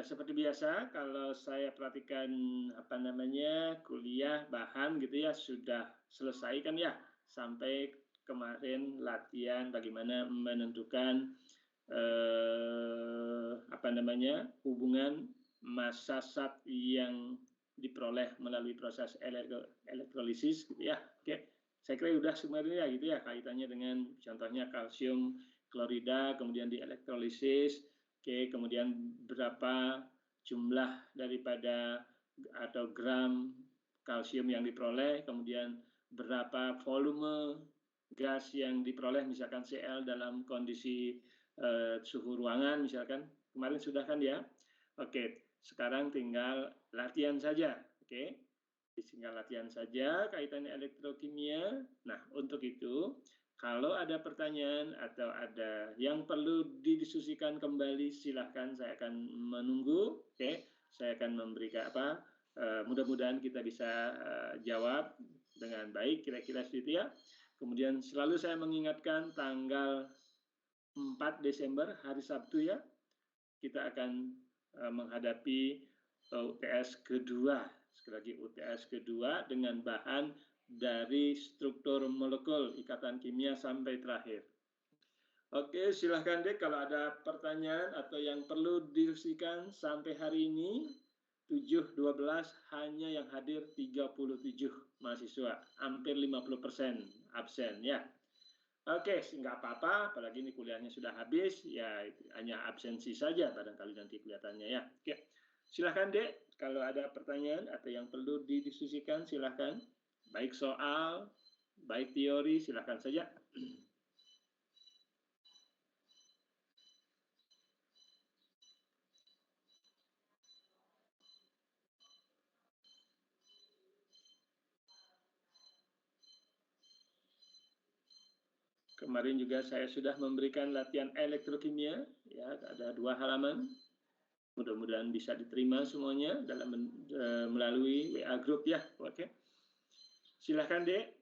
seperti biasa, kalau saya perhatikan kuliah bahan gitu ya sudah selesai kan ya, sampai kemarin latihan bagaimana menentukan hubungan massa zat yang diperoleh melalui proses elektrolisis gitu ya. Oke, saya kira sudah sebenarnya gitu ya kaitannya dengan contohnya kalsium klorida kemudian dielektrolisis. Oke, kemudian berapa jumlah daripada atau gram kalsium yang diperoleh, kemudian berapa volume gas yang diperoleh misalkan Cl dalam kondisi suhu ruangan misalkan. Kemarin sudah kan ya. Oke, sekarang tinggal latihan saja. Oke, tinggal latihan saja kaitannya elektrokimia. Nah, untuk itu kalau ada pertanyaan atau ada yang perlu didiskusikan kembali, silahkan, saya akan menunggu. Oke, saya akan memberikan mudah-mudahan kita bisa jawab dengan baik, kira-kira seperti itu ya. Kemudian selalu saya mengingatkan tanggal 4 Desember, hari Sabtu ya, kita akan menghadapi UTS kedua. Sekali lagi UTS kedua dengan bahan dari struktur molekul ikatan kimia sampai terakhir. Oke, silahkan deh kalau ada pertanyaan atau yang perlu didiskusikan sampai hari ini. 7.12 hanya yang hadir 37 mahasiswa, hampir 50% absen ya. Oke, nggak apa-apa, apalagi ini kuliahnya sudah habis, ya hanya absensi saja barangkali nanti kelihatannya ya. Oke, silahkan Dek, kalau ada pertanyaan atau yang perlu didiskusikan silahkan. Baik soal, baik teori, silahkan saja. Kemarin juga saya sudah memberikan latihan elektrokimia, ya ada 2 halaman. Mudah-mudahan bisa diterima semuanya dalam melalui WA group ya. Oke, silahkan Dek.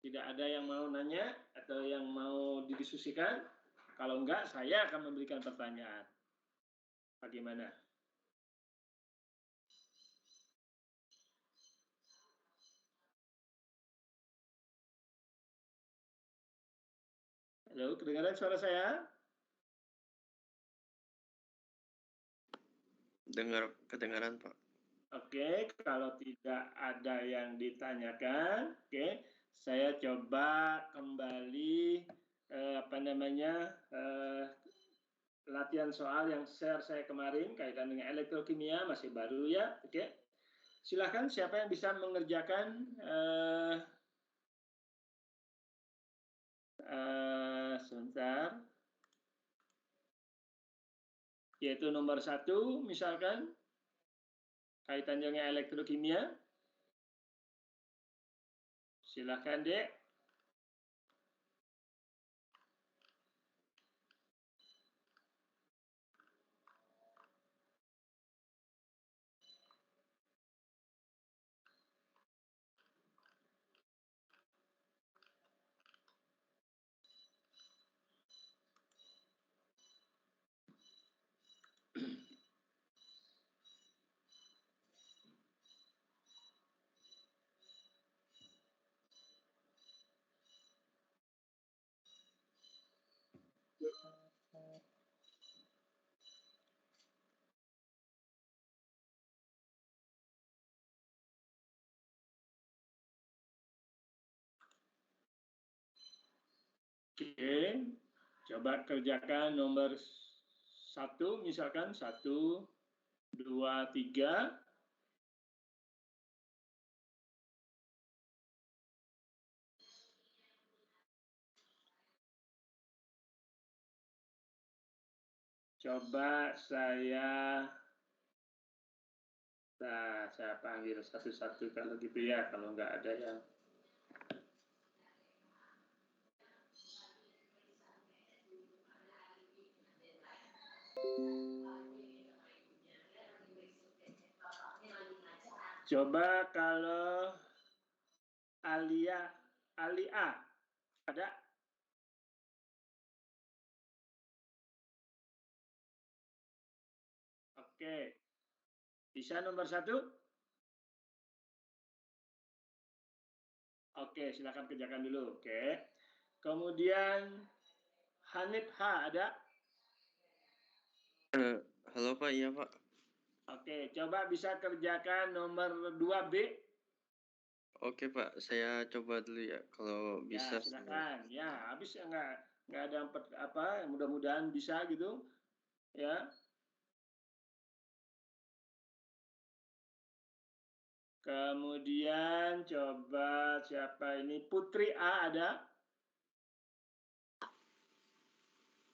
Tidak ada yang mau nanya atau yang mau didiskusikan? Kalau enggak, saya akan memberikan pertanyaan. Bagaimana? Halo, kedengaran suara saya? Kedengaran, Pak. Oke, kalau tidak ada yang ditanyakan, oke, saya coba kembali latihan soal yang share saya kemarin kaitan dengan elektrokimia, masih baru ya. Oke, silahkan siapa yang bisa mengerjakan sebentar, yaitu nomor 1 misalkan kaitan dengan elektrokimia. Silahkan Dek. Oke, coba kerjakan nomor 1 misalkan 1, 2, 3. Coba saya panggil satu-satu kalau gitu ya, kalau nggak ada yang Coba kalau Alia ada? Oke. Bisa nomor 1? Oke, silakan kerjakan dulu. Oke. Kemudian Hanif H ada? Halo Pak, iya Pak. Oke, coba bisa kerjakan nomor 2B. Oke Pak, saya coba dulu ya. Kalau bisa. Ya, silakan. Ya, habis ya nggak ada apa, mudah-mudahan bisa gitu. Ya. Kemudian coba siapa ini? Putri A ada?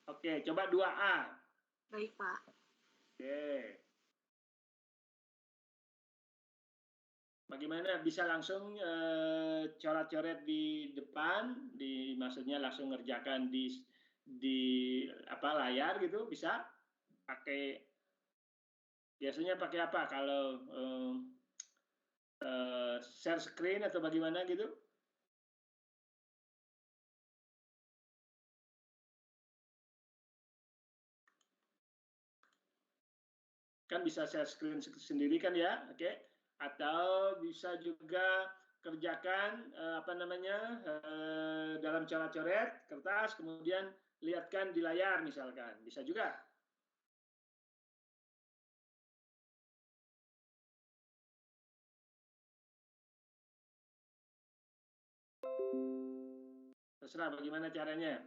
Oke, coba 2A. Baik, Pak. Oke. Bagaimana bisa langsung coret-coret di depan, maksudnya langsung ngerjakan di apa layar gitu, bisa? Biasanya pakai apa kalau share screen atau bagaimana gitu? Kan bisa share screen sendiri kan ya, oke? Atau bisa juga kerjakan apa namanya dalam coret-coret kertas, kemudian lihatkan di layar misalkan, bisa juga. Terserah bagaimana caranya.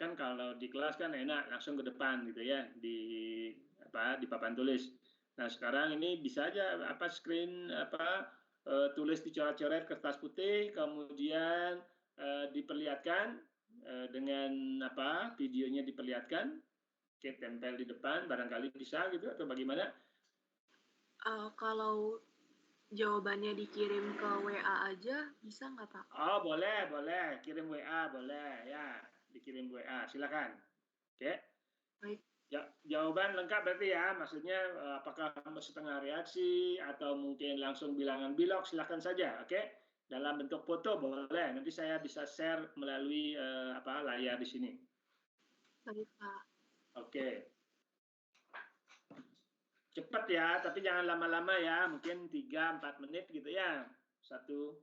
Kan kalau di kelas kan enak langsung ke depan gitu ya, di papan tulis. Nah, sekarang ini bisa aja apa screen apa tulis dicoret-coret kertas putih, kemudian diperlihatkan dengan apa videonya diperlihatkan, oke, tempel di depan, barangkali bisa gitu atau bagaimana? Kalau jawabannya dikirim ke WA aja, bisa nggak, Pak? Oh, boleh. Kirim WA, boleh. Ya, dikirim WA. Silakan. Oke. Baik. Jawaban lengkap berarti ya, maksudnya apakah setengah reaksi atau mungkin langsung bilangan bilog, silakan saja, oke? Dalam bentuk foto boleh, nanti saya bisa share melalui apa layar di sini. Baik, Pak. Oke. Cepat ya, tapi jangan lama-lama ya, mungkin 3-4 menit gitu ya. Satu.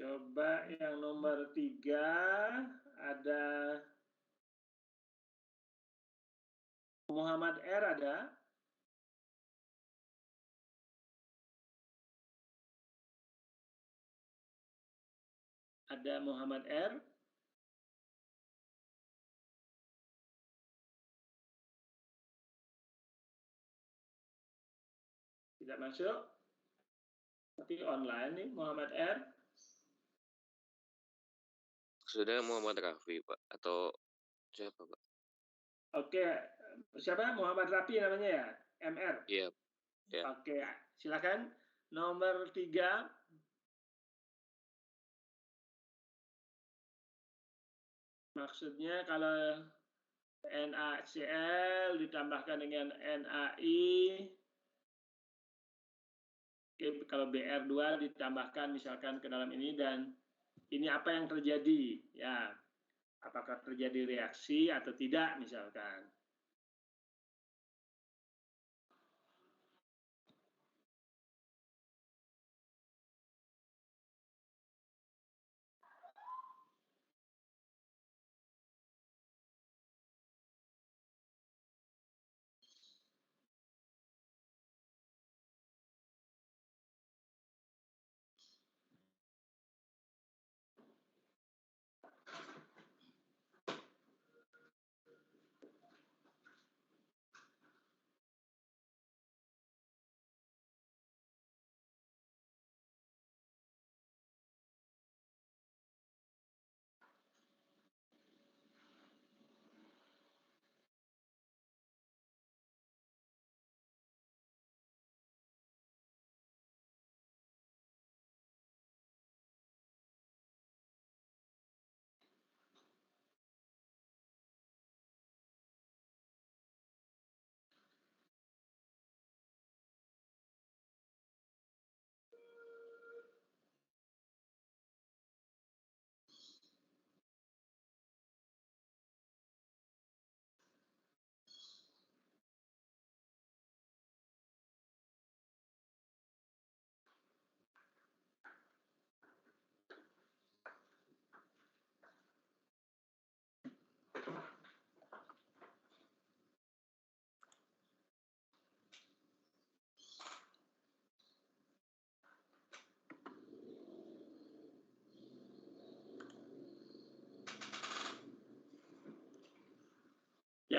Coba yang nomor 3 ada Muhammad R ada. Ada Muhammad R. Tidak masuk. Tapi online nih Muhammad R. Sudah Muhammad Rafi, Pak, atau siapa, Pak? Oke, siapa? Muhammad Rafi namanya ya? MR? Iya. Ya. Oke, silakan. Nomor 3. Maksudnya kalau NaCl ditambahkan dengan NaI, oke, kalau Br2 ditambahkan misalkan ke dalam ini, dan ini apa yang terjadi? Ya, apakah terjadi reaksi atau tidak misalkan?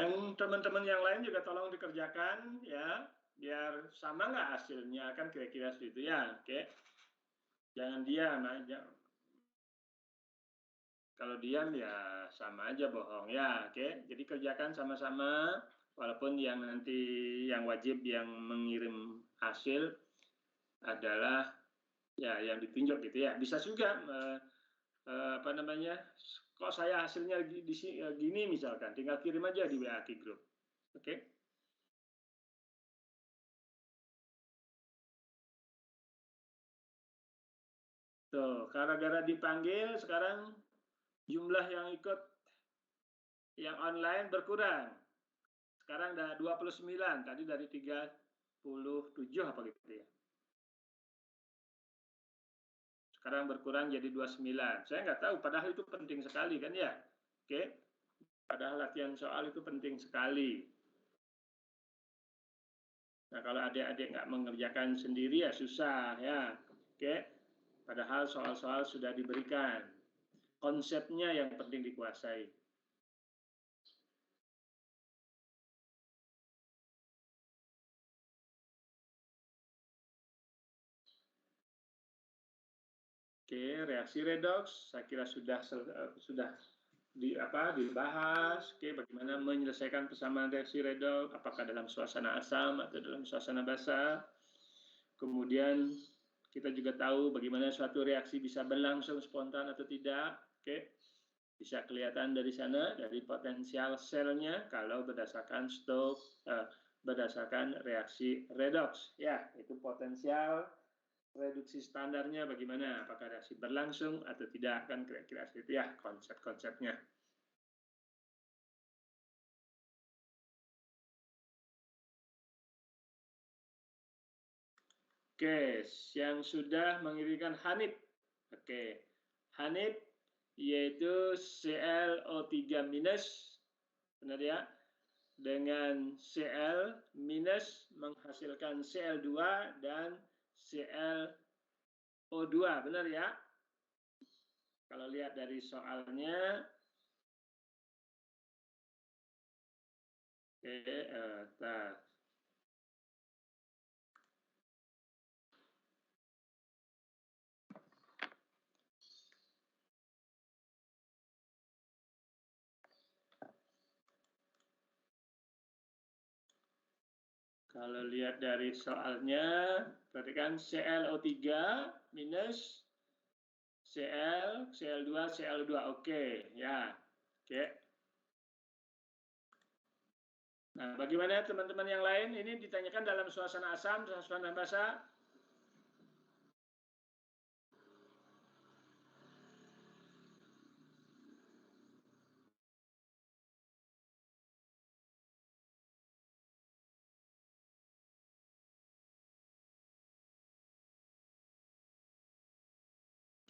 Yang teman-teman yang lain juga tolong dikerjakan ya, biar sama nggak hasilnya, kan kira-kira seperti itu ya. Oke, jangan diam aja. Kalau diam ya sama aja bohong ya. Oke, jadi kerjakan sama-sama, walaupun yang nanti yang wajib yang mengirim hasil adalah ya yang ditunjuk gitu ya. Bisa juga apa namanya, kok saya hasilnya di sini gini misalkan, tinggal kirim aja di WA Group. Oke. Tuh, gara-gara dipanggil sekarang jumlah yang ikut yang online berkurang. Sekarang ada 29, tadi dari 37 apa gitu ya. Sekarang berkurang jadi 29. Saya nggak tahu, padahal itu penting sekali kan ya. Oke, padahal latihan soal itu penting sekali. Nah, kalau adik-adik nggak mengerjakan sendiri ya susah ya. Oke, padahal soal-soal sudah diberikan. Konsepnya yang penting dikuasai. Oke, reaksi redoks saya kira sudah dibahas. Oke, bagaimana menyelesaikan persamaan reaksi redoks, apakah dalam suasana asam atau dalam suasana basa. Kemudian kita juga tahu bagaimana suatu reaksi bisa berlangsung spontan atau tidak. Oke, bisa kelihatan dari sana, dari potensial selnya kalau berdasarkan berdasarkan reaksi redoks. Ya, itu potensial reduksi standarnya bagaimana, apakah reaksi berlangsung atau tidak, kan kira-kira seperti itu ya konsep-konsepnya. Oke, yang sudah mengirimkan Hanif. Oke, Hanif yaitu ClO3 minus, benar ya, dengan Cl minus menghasilkan Cl2 dan ClO2, benar ya? Kalau lihat dari soalnya, kalau lihat dari soalnya, perhatikan ClO3 minus Cl2, Cl2, oke, ya, oke. Nah, bagaimana teman-teman yang lain? Ini ditanyakan dalam suasana asam, suasana basa.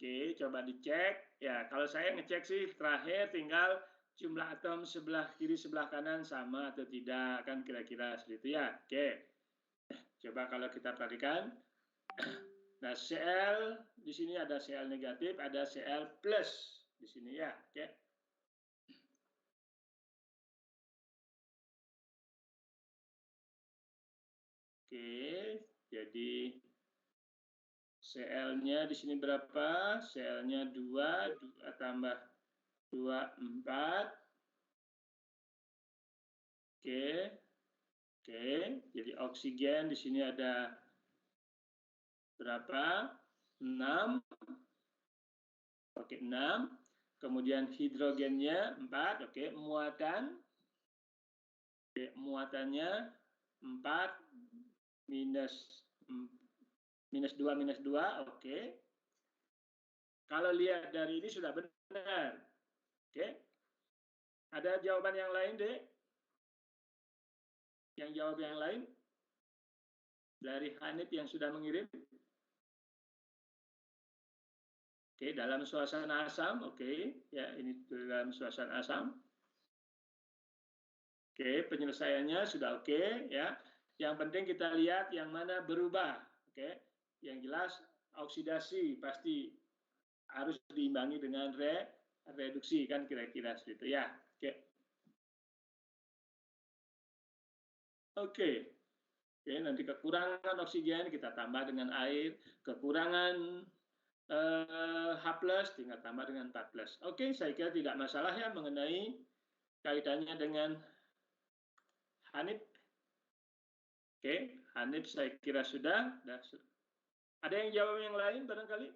Oke, coba dicek. Ya, kalau saya ngecek sih terakhir tinggal jumlah atom sebelah kiri sebelah kanan sama atau tidak, kan kira-kira seperti itu ya. Oke. Coba kalau kita perhatikan. Nah, Cl di sini ada Cl negatif, ada Cl plus di sini ya. Oke. Oke, jadi Cl-nya di sini berapa? Cl-nya 2 tambah 2, 4. Oke. Oke, jadi oksigen di sini ada berapa? 6. Oke, 6. Kemudian hidrogennya 4. Oke, muatan. Oke, muatannya 4 minus 2. Oke. Kalau lihat dari ini sudah benar. Oke. Ada jawaban yang lain, Dek? Yang jawab yang lain? Dari Hanif yang sudah mengirim? Oke, dalam suasana asam, oke. Ya, ini dalam suasana asam. Oke, penyelesaiannya sudah oke, ya. Yang penting kita lihat yang mana berubah, oke. Yang jelas oksidasi pasti harus diimbangi dengan reduksi, kan kira-kira seperti itu ya. Oke. Oke. Oke, nanti kekurangan oksigen kita tambah dengan air, kekurangan H+, tinggal tambah dengan 4+. Oke, saya kira tidak masalah ya mengenai kaitannya dengan Hanif. Oke, Hanif saya kira sudah. Ada yang jawab yang lain barangkali?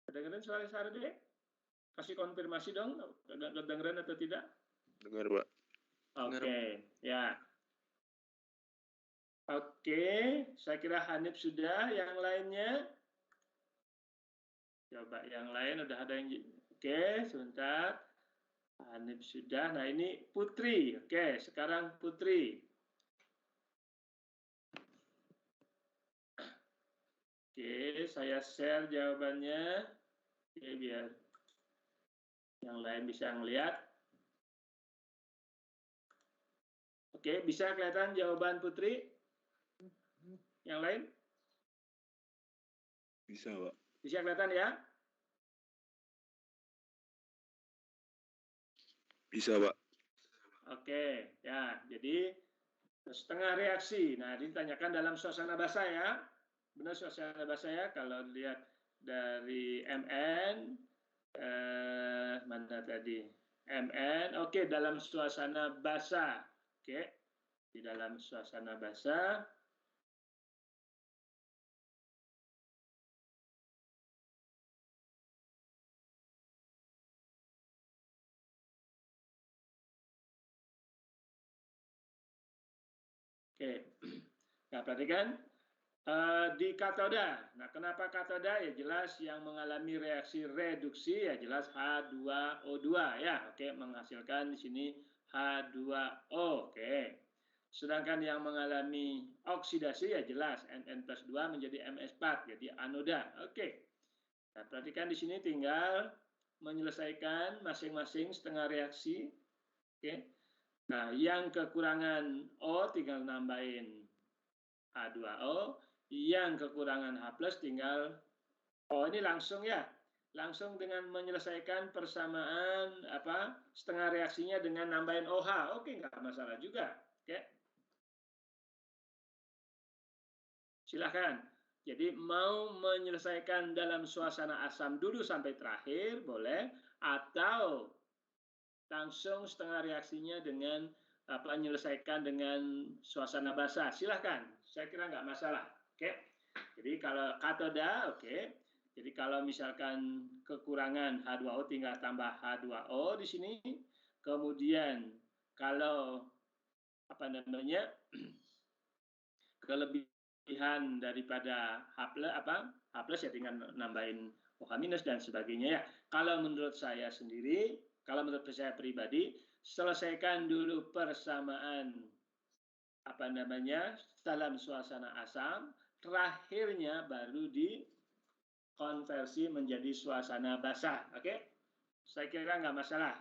Kedengeran suara saya deh? Kasih konfirmasi dong, kedengeran atau tidak? Dengar, Pak. Oke, ya. Oke, saya kira Hanif sudah. Yang lainnya? Coba yang lain udah ada yang... Oke, sebentar. Hanif sudah. Nah, ini Putri. Oke, sekarang Putri. Oke, saya share jawabannya. Oke, biar yang lain bisa ngelihat. Oke, bisa kelihatan jawaban Putri? Yang lain? Bisa, Pak. Bisa kelihatan ya? Bisa, Pak. Oke, ya. Jadi setengah reaksi. Nah, ditanyakan dalam suasana basah ya. Benar suasana basah ya. Kalau lihat dari MN, mana tadi? MN, oke, dalam suasana basah. Oke, di dalam suasana basah. Oke, nah perhatikan di katoda. Nah, kenapa katoda? Ya jelas yang mengalami reaksi reduksi ya jelas H2O2 ya. Oke, menghasilkan di sini H2O. Oke. Sedangkan yang mengalami oksidasi ya jelas Mn+2 menjadi Ms4 jadi anoda. Oke. Nah, perhatikan di sini tinggal menyelesaikan masing-masing setengah reaksi. Oke. Nah, yang kekurangan O tinggal nambahin H2O, yang kekurangan H+ tinggal O. Ini langsung ya, langsung dengan menyelesaikan persamaan setengah reaksinya dengan nambahin OH. Oke, nggak masalah juga. Oke. Silahkan. Jadi mau menyelesaikan dalam suasana asam dulu sampai terakhir, boleh. Atau langsung setengah reaksinya dengan menyelesaikan dengan suasana basah. Silahkan, saya kira nggak masalah. Oke. Jadi kalau katoda, oke. Jadi kalau misalkan kekurangan H2O tinggal tambah H2O di sini. Kemudian kalau kelebihan daripada H+ ya tinggal nambahin OH- dan sebagainya ya. Kalau menurut saya sendiri, kalau menurut saya pribadi, selesaikan dulu persamaan dalam suasana asam, terakhirnya baru dikonversi menjadi suasana basah. Oke? Saya kira nggak masalah.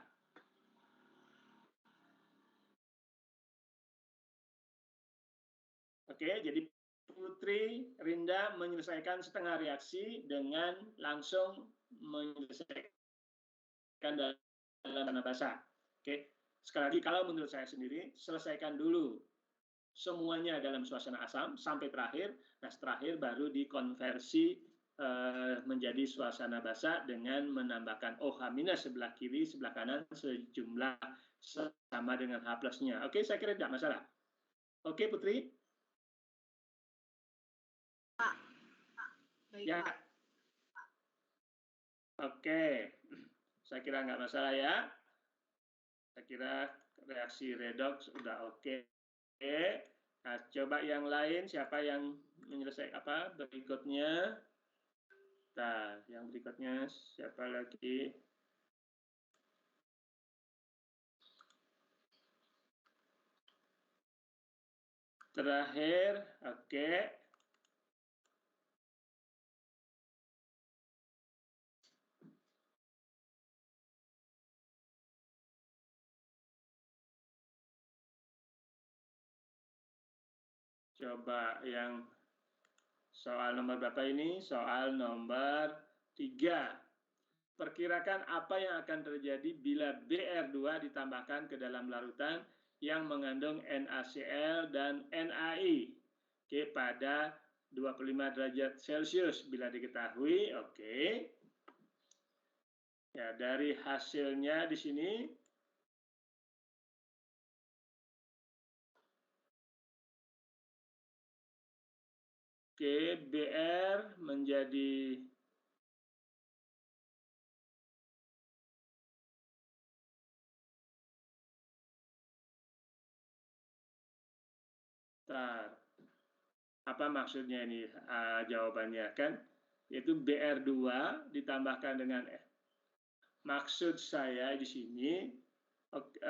Oke, jadi Putri Rinda menyelesaikan setengah reaksi dengan langsung menyelesaikan dalam suasana basah. Oke, sekali lagi kalau menurut saya sendiri, selesaikan dulu semuanya dalam suasana asam sampai terakhir. Nah, terakhir baru dikonversi menjadi suasana basah dengan menambahkan OH- sebelah kiri, sebelah kanan sejumlah sama dengan H+-nya. Oke, saya kira tidak masalah. Oke, Putri. Baik, Ya. Pak. Oke, saya kira nggak masalah ya. Saya kira reaksi redox sudah oke. Nah, coba yang lain, siapa yang menyelesaikan berikutnya? Nah, yang berikutnya siapa lagi? Terakhir, oke. Coba yang Soal nomor berapa ini? Soal nomor 3. Perkirakan apa yang akan terjadi bila BR2 ditambahkan ke dalam larutan yang mengandung NaCl dan NaI. Oke, pada 25 derajat Celcius bila diketahui. Oke. Ya, dari hasilnya di sini oke, BR menjadi apa maksudnya ini jawabannya kan? Yaitu BR2 ditambahkan dengan maksud saya di sini oke.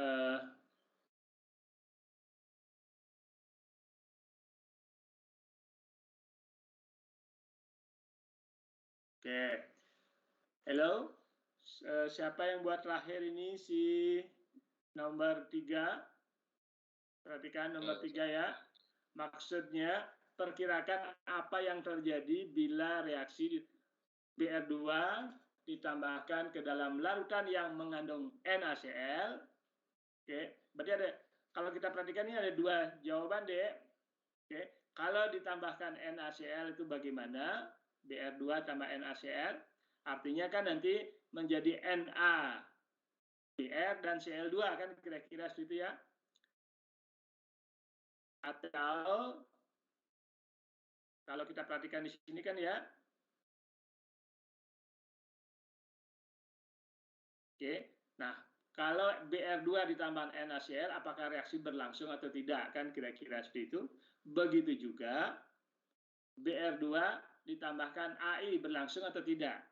Halo, siapa yang buat terakhir ini si nomor 3? Perhatikan nomor 3 ya. Maksudnya perkirakan apa yang terjadi bila reaksi BR2 ditambahkan ke dalam larutan yang mengandung NaCl. Oke, berarti ada, kalau kita perhatikan ini ada 2 jawaban deh. Oke, kalau ditambahkan NaCl itu bagaimana? BR2 tambah NaCl, artinya kan nanti menjadi NaBr dan Cl2 kan kira-kira seperti itu ya. Atau kalau kita perhatikan di sini kan ya. Oke. Nah, kalau BR2 ditambah NaCl apakah reaksi berlangsung atau tidak kan kira-kira seperti itu. Begitu juga BR2 ditambahkan AI berlangsung atau tidak.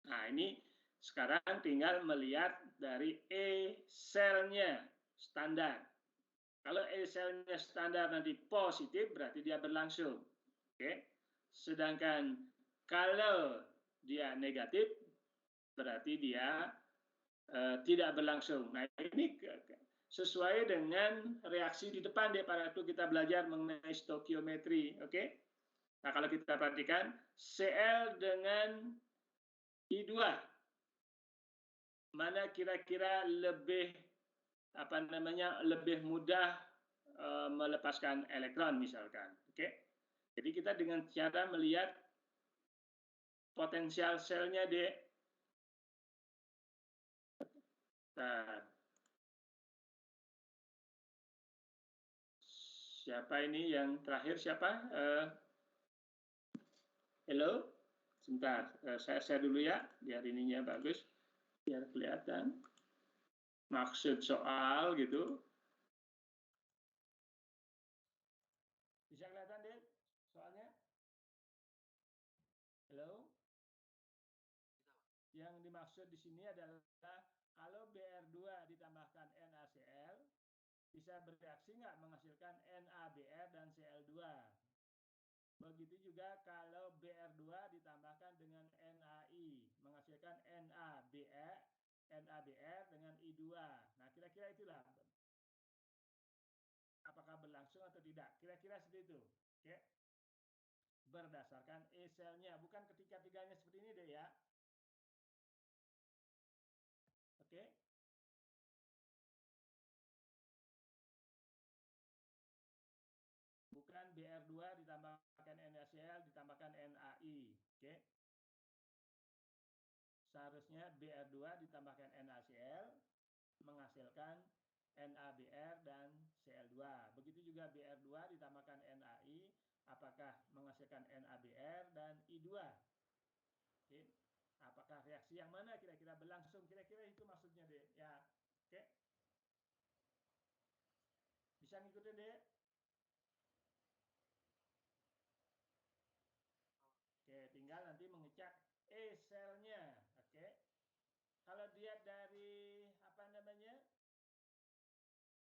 Nah, ini sekarang tinggal melihat dari E-selnya standar. Kalau E-selnya standar nanti positif, berarti dia berlangsung. Oke. Sedangkan kalau dia negatif, berarti dia tidak berlangsung. Nah, ini sesuai dengan reaksi di depan deh, pada waktu kita belajar mengenai stokiometri. Oke. Nah, kalau kita perhatikan, Cl dengan I2, mana kira-kira lebih lebih mudah melepaskan elektron misalkan. Oke. Jadi kita dengan cara melihat potensial selnya deh. Nah, siapa ini yang terakhir siapa? Halo, sebentar, saya share dulu ya, biar ininya bagus, biar kelihatan maksud soal gitu. Bisa kelihatan deh soalnya? Halo? Yang dimaksud di sini adalah kalau BR2 ditambahkan NaCl, bisa bereaksi nggak menghasilkan NaBr dan Cl2. Begitu juga kalau BR2 ditambahkan dengan NaI, menghasilkan NaBr dengan I2. Nah, kira-kira itulah. Apakah berlangsung atau tidak? Kira-kira seperti itu. Oke. Berdasarkan E-selnya, bukan ketiga-tiganya seperti ini deh ya. Oke. Bukan BR2 ditambahkan NaCl ditambahkan NaI. Oke. Seharusnya BR2 ditambahkan NaCl menghasilkan NaBr dan Cl2. Begitu juga BR2 ditambahkan NaI, apakah menghasilkan NaBr dan I2. Oke. Apakah reaksi yang mana kira-kira berlangsung? Kira-kira itu maksudnya deh. Ya. Oke. Bisa ngikutin deh. Oke, tinggal nanti mengecek E-selnya. Oke. Kalau dilihat dari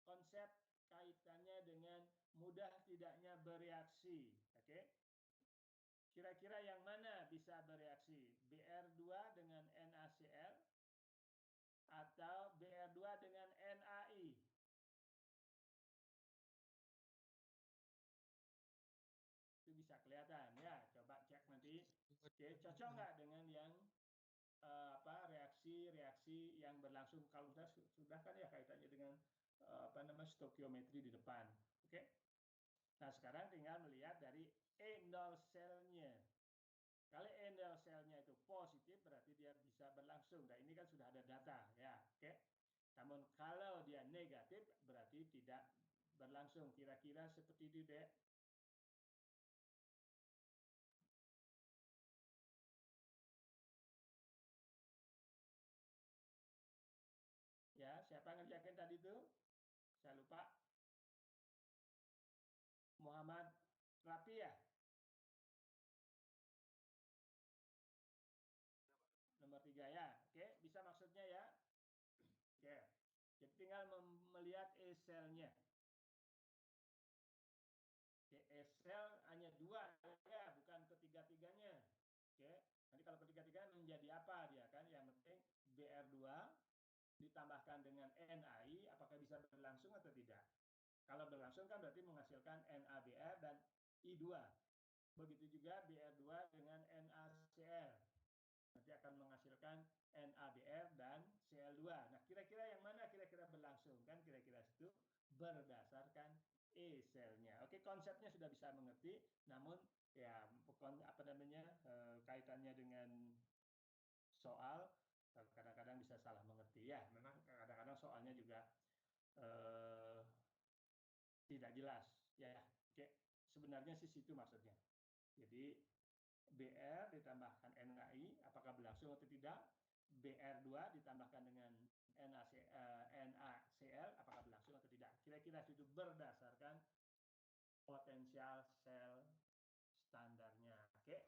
konsep kaitannya dengan mudah tidaknya bereaksi. Oke. Kira-kira yang mana bisa bereaksi? BR2 dengan NaCl atau BR2 dengan NaI? Itu bisa kelihatan ya. Cocok nggak dengan yang reaksi yang berlangsung? Kalau sudah kan ya kaitannya dengan stokiometri di depan. Oke. Nah, sekarang tinggal melihat dari E0 selnya. Kalau E0 selnya itu positif, berarti dia bisa berlangsung. Nah, ini kan sudah ada data, ya. Oke. Namun kalau dia negatif, berarti tidak berlangsung. Kira-kira seperti itu, Dek. Ya, siapa ngerjakan tadi itu? Saya lupa. Muhammad Rapi ya? Nomor 3 ya. Oke, bisa maksudnya ya? Oke. Jadi tinggal melihat E-selnya. Oke, E-sel hanya 2 ya, bukan ketiga-tiganya. Oke. Nanti kalau ketiga-tiganya menjadi apa dia kan? Yang penting BR2 ditambahkan dengan NAI, apakah bisa berlangsung atau tidak? Kalau berlangsung kan berarti menghasilkan NABR dan I2. Begitu juga BR2 dengan NaCl. Nanti akan menghasilkan NaBr dan Cl2. Nah, kira-kira yang mana kira-kira berlangsung? Kan kira-kira itu berdasarkan E-selnya. Oke, konsepnya sudah bisa mengerti, namun ya kaitannya dengan soal kadang-kadang bisa salah mengerti ya. Memang kadang-kadang soalnya juga tidak jelas ya. Oke, sebenarnya sih situ maksudnya. Jadi BR ditambahkan NaI apakah berlangsung atau tidak? BR2 ditambahkan dengan NaCl apakah berlangsung atau tidak? Kira-kira itu berdasarkan potensial sel standarnya. Oke.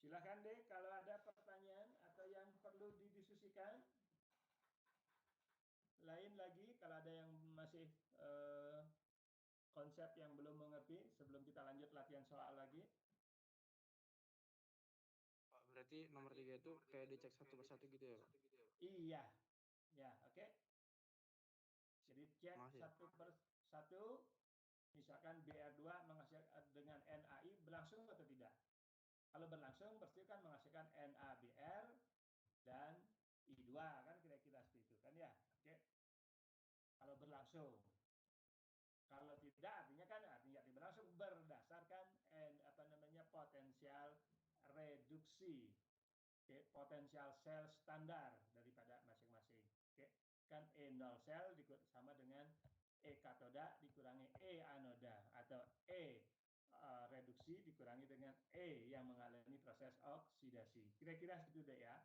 Silakan deh kalau ada pertanyaan atau yang perlu didiskusikan. Lain lagi kalau ada yang masih konsep yang belum mengerti sebelum kita lanjut latihan soal lagi. Pak, berarti nomor 3 itu kayak dicek satu persatu gitu ya, Pak? Iya. Ya, oke. Jadi cek satu per satu, misalkan BR2 menghasilkan dengan NaI berlangsung atau tidak. Kalau berlangsung pasti kan menghasilkan NaBr dan I2 kan kira-kira seperti itu kan ya. Oke. Kalau berlangsung. Kalau tidak artinya tidak berlangsung berdasarkan potensial reduksi. Oke, potensial sel standar daripada masing-masing. Oke. Kan E0 sel sama dengan E katoda dikurangi E anoda atau E reduksi dikurangi dengan E yang mengalami proses oksidasi. Kira-kira seperti itu ya.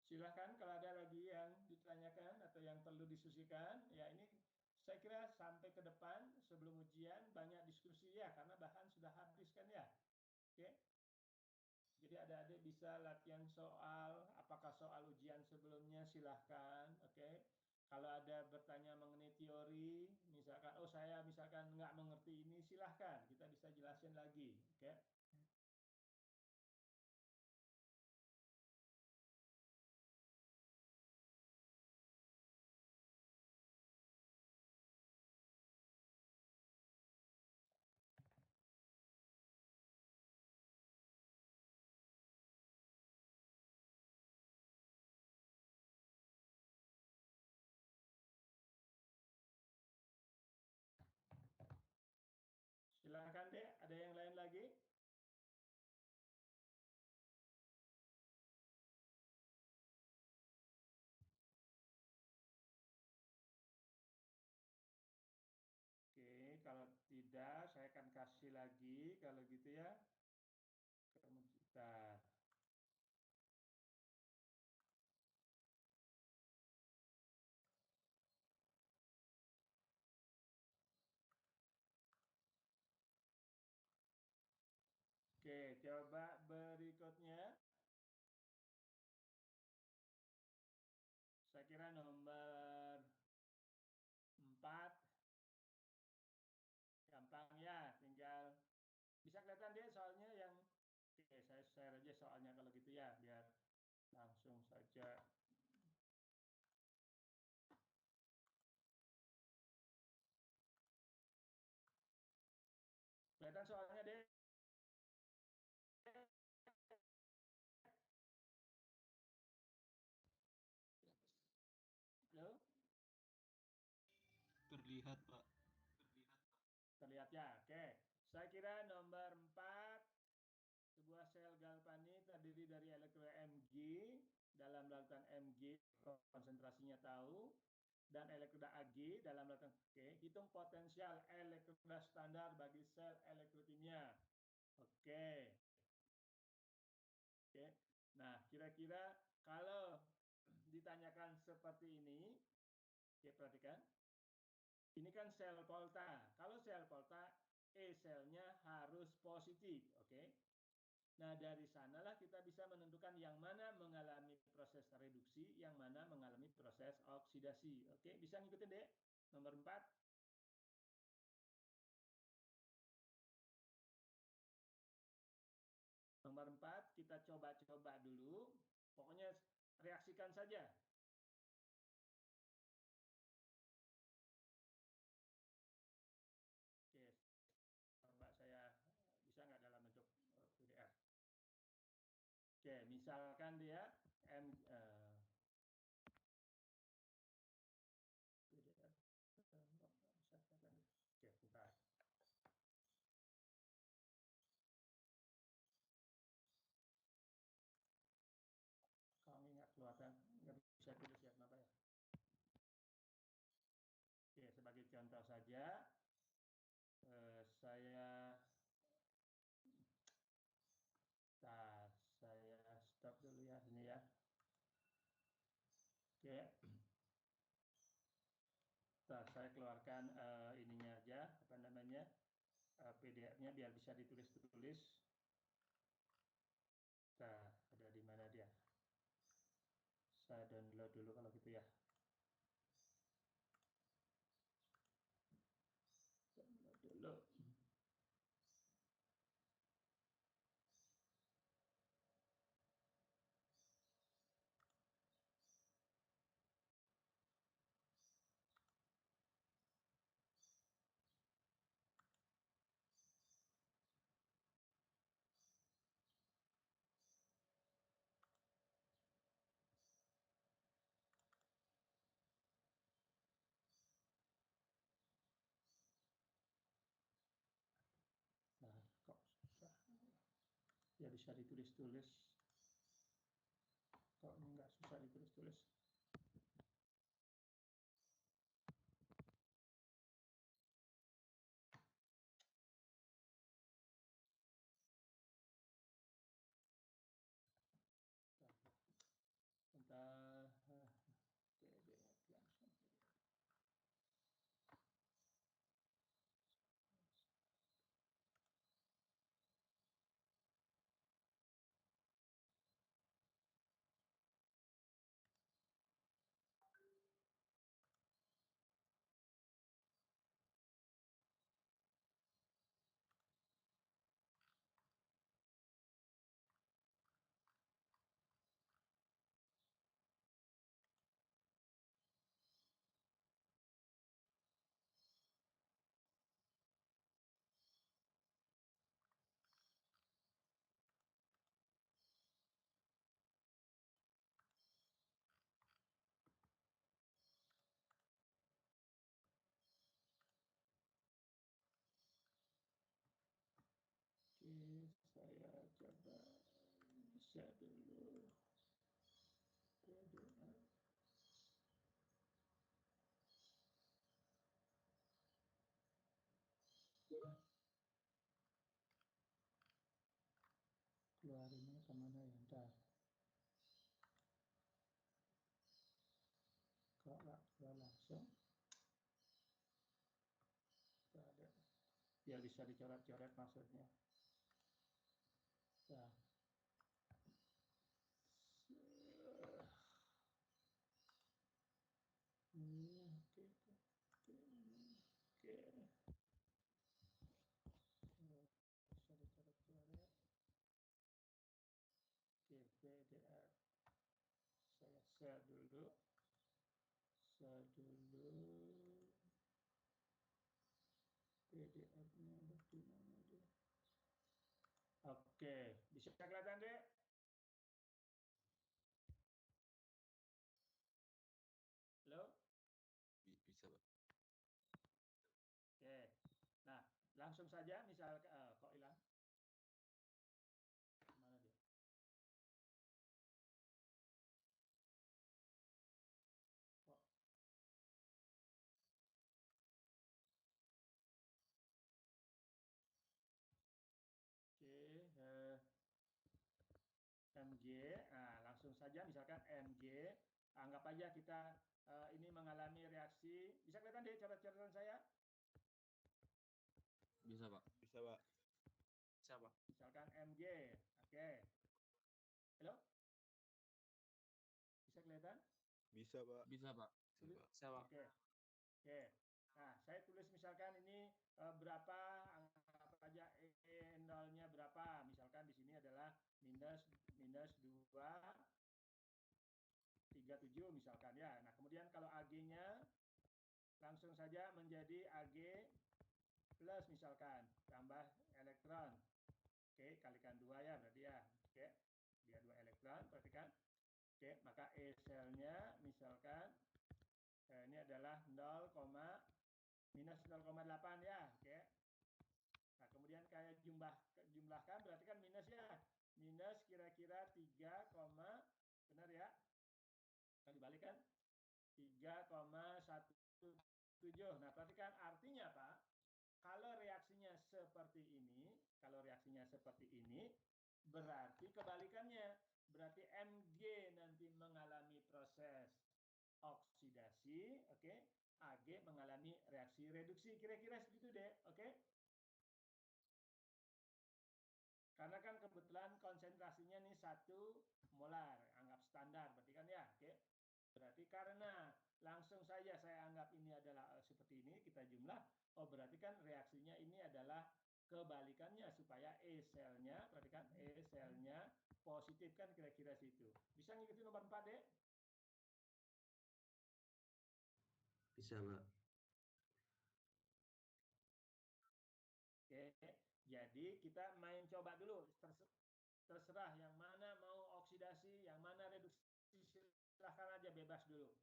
Silakan kalau ada lagi yang ditanyakan atau yang perlu diskusikan. Ya ini saya kira sampai ke depan sebelum ujian banyak diskusi ya karena bahan sudah habis kan ya. Oke. Jadi adik-adik bisa latihan soal, apakah soal ujian sebelumnya silahkan, oke. Kalau ada bertanya mengenai teori, misalkan, oh saya misalkan nggak mengerti ini, silahkan, kita bisa jelasin lagi, oke. Silahkan deh, ada yang lain lagi? Oke, kalau tidak saya akan kasih lagi kalau gitu ya. Kita Oke, coba berikutnya. Saya kira nomor soalnya kalau gitu ya, biar langsung saja. Kelihatan soalnya deh. Halo? Terlihat, Pak. Terlihat ya, oke. Saya kira nomor 4, sebuah sel galvanik terdiri dari elektroda Mg, dalam melakukan Mg konsentrasinya tahu, dan elektroda Ag dalam melakukan, oke, hitung potensial elektroda standar bagi sel elektrokimia. Oke. Oke. Nah, kira-kira kalau ditanyakan seperti ini, oke, perhatikan. Ini kan sel volta. Kalau sel volta, E selnya harus positif, oke? Nah, dari sanalah kita bisa menentukan yang mana mengalami proses reduksi, yang mana mengalami proses oksidasi. Oke, bisa ngikutin, Dek? Nomor 4. Nomor 4, kita coba-coba dulu. Pokoknya reaksikan saja. Oke, coba saya bisa nggak dalam bentuk PDF. Oke, misalkan dia PDF. Oke, bentar. Kami nggak keluarkan, nggak bisa tulis ya, kenapa ya? Oke, sebagai contoh saja, saya stop dulu ya ini ya. Oke, saya keluarkan ininya aja, apa namanya, PDF-nya biar bisa ditulis-tulis. Ada di mana dia? Saya download dulu kalau gitu ya. Download dulu. Nah, kok susah? Ya bisa ditulis-tulis. Kok ini nggak susah ditulis-tulis? Bentar, PDF langsung. Oke, saya coba bisa dulu. Keluarinnya kemana ya? Ntar. Kok nggak keluar langsung? Nggak ada. Biar bisa dicoret-coret maksudnya. Nah. Oke. Bisa dicoret-coret. PDF-nya ada di mana dia? Oke, bisa kelihatan deh? Halo? Bisa, Pak. Oke. Nah, langsung saja misal kok hilang? Mana dia? Kok? Oke, MG. Nah, langsung saja misalkan MG. Anggap aja kita ini mengalami reaksi. Bisa kelihatan deh coret-coretan saya? Bisa, Pak. Bisa, Pak. Bisa, Pak. Misalkan MG. Oke. Halo? Bisa kelihatan? Bisa, Pak. Bisa, Pak. Bisa, Pak. Oke. Oke. Nah, saya tulis misalkan ini berapa, anggap aja E0-nya berapa. Misalkan di sini adalah minus 2,37 misalkan ya. Nah, kemudian kalau AG-nya langsung saja menjadi AG plus misalkan, tambah elektron. Oke, kalikan 2 ya berarti ya. Oke, dia 2 elektron, perhatikan. Oke, maka E selnya misalkan ini adalah 0, minus 0,8 ya. Oke. Nah, kemudian kayak jumlahkan berarti kan minus ya. Minus kira-kira 3, benar ya? Kalau dibalikan 3,17. Nah, perhatikan artinya apa? Kalau reaksinya seperti ini, berarti kebalikannya. Berarti Mg nanti mengalami proses oksidasi, oke? Ag mengalami reaksi reduksi. Kira-kira seperti itu deh, oke? Karena kan kebetulan konsentrasinya nih 1 molar, anggap standar, berarti kan ya, oke? Berarti karena langsung saja saya anggap ini adalah seperti ini, kita jumlah, oh berarti kan reaksinya ini adalah kebalikannya supaya E selnya, perhatikan E selnya positif kan kira-kira situ. Bisa ngikutin nomor 4 deh? Bisa, Pak. Oke, jadi kita main coba dulu, terserah yang mana mau oksidasi, yang mana reduksi, silahkan aja bebas dulu.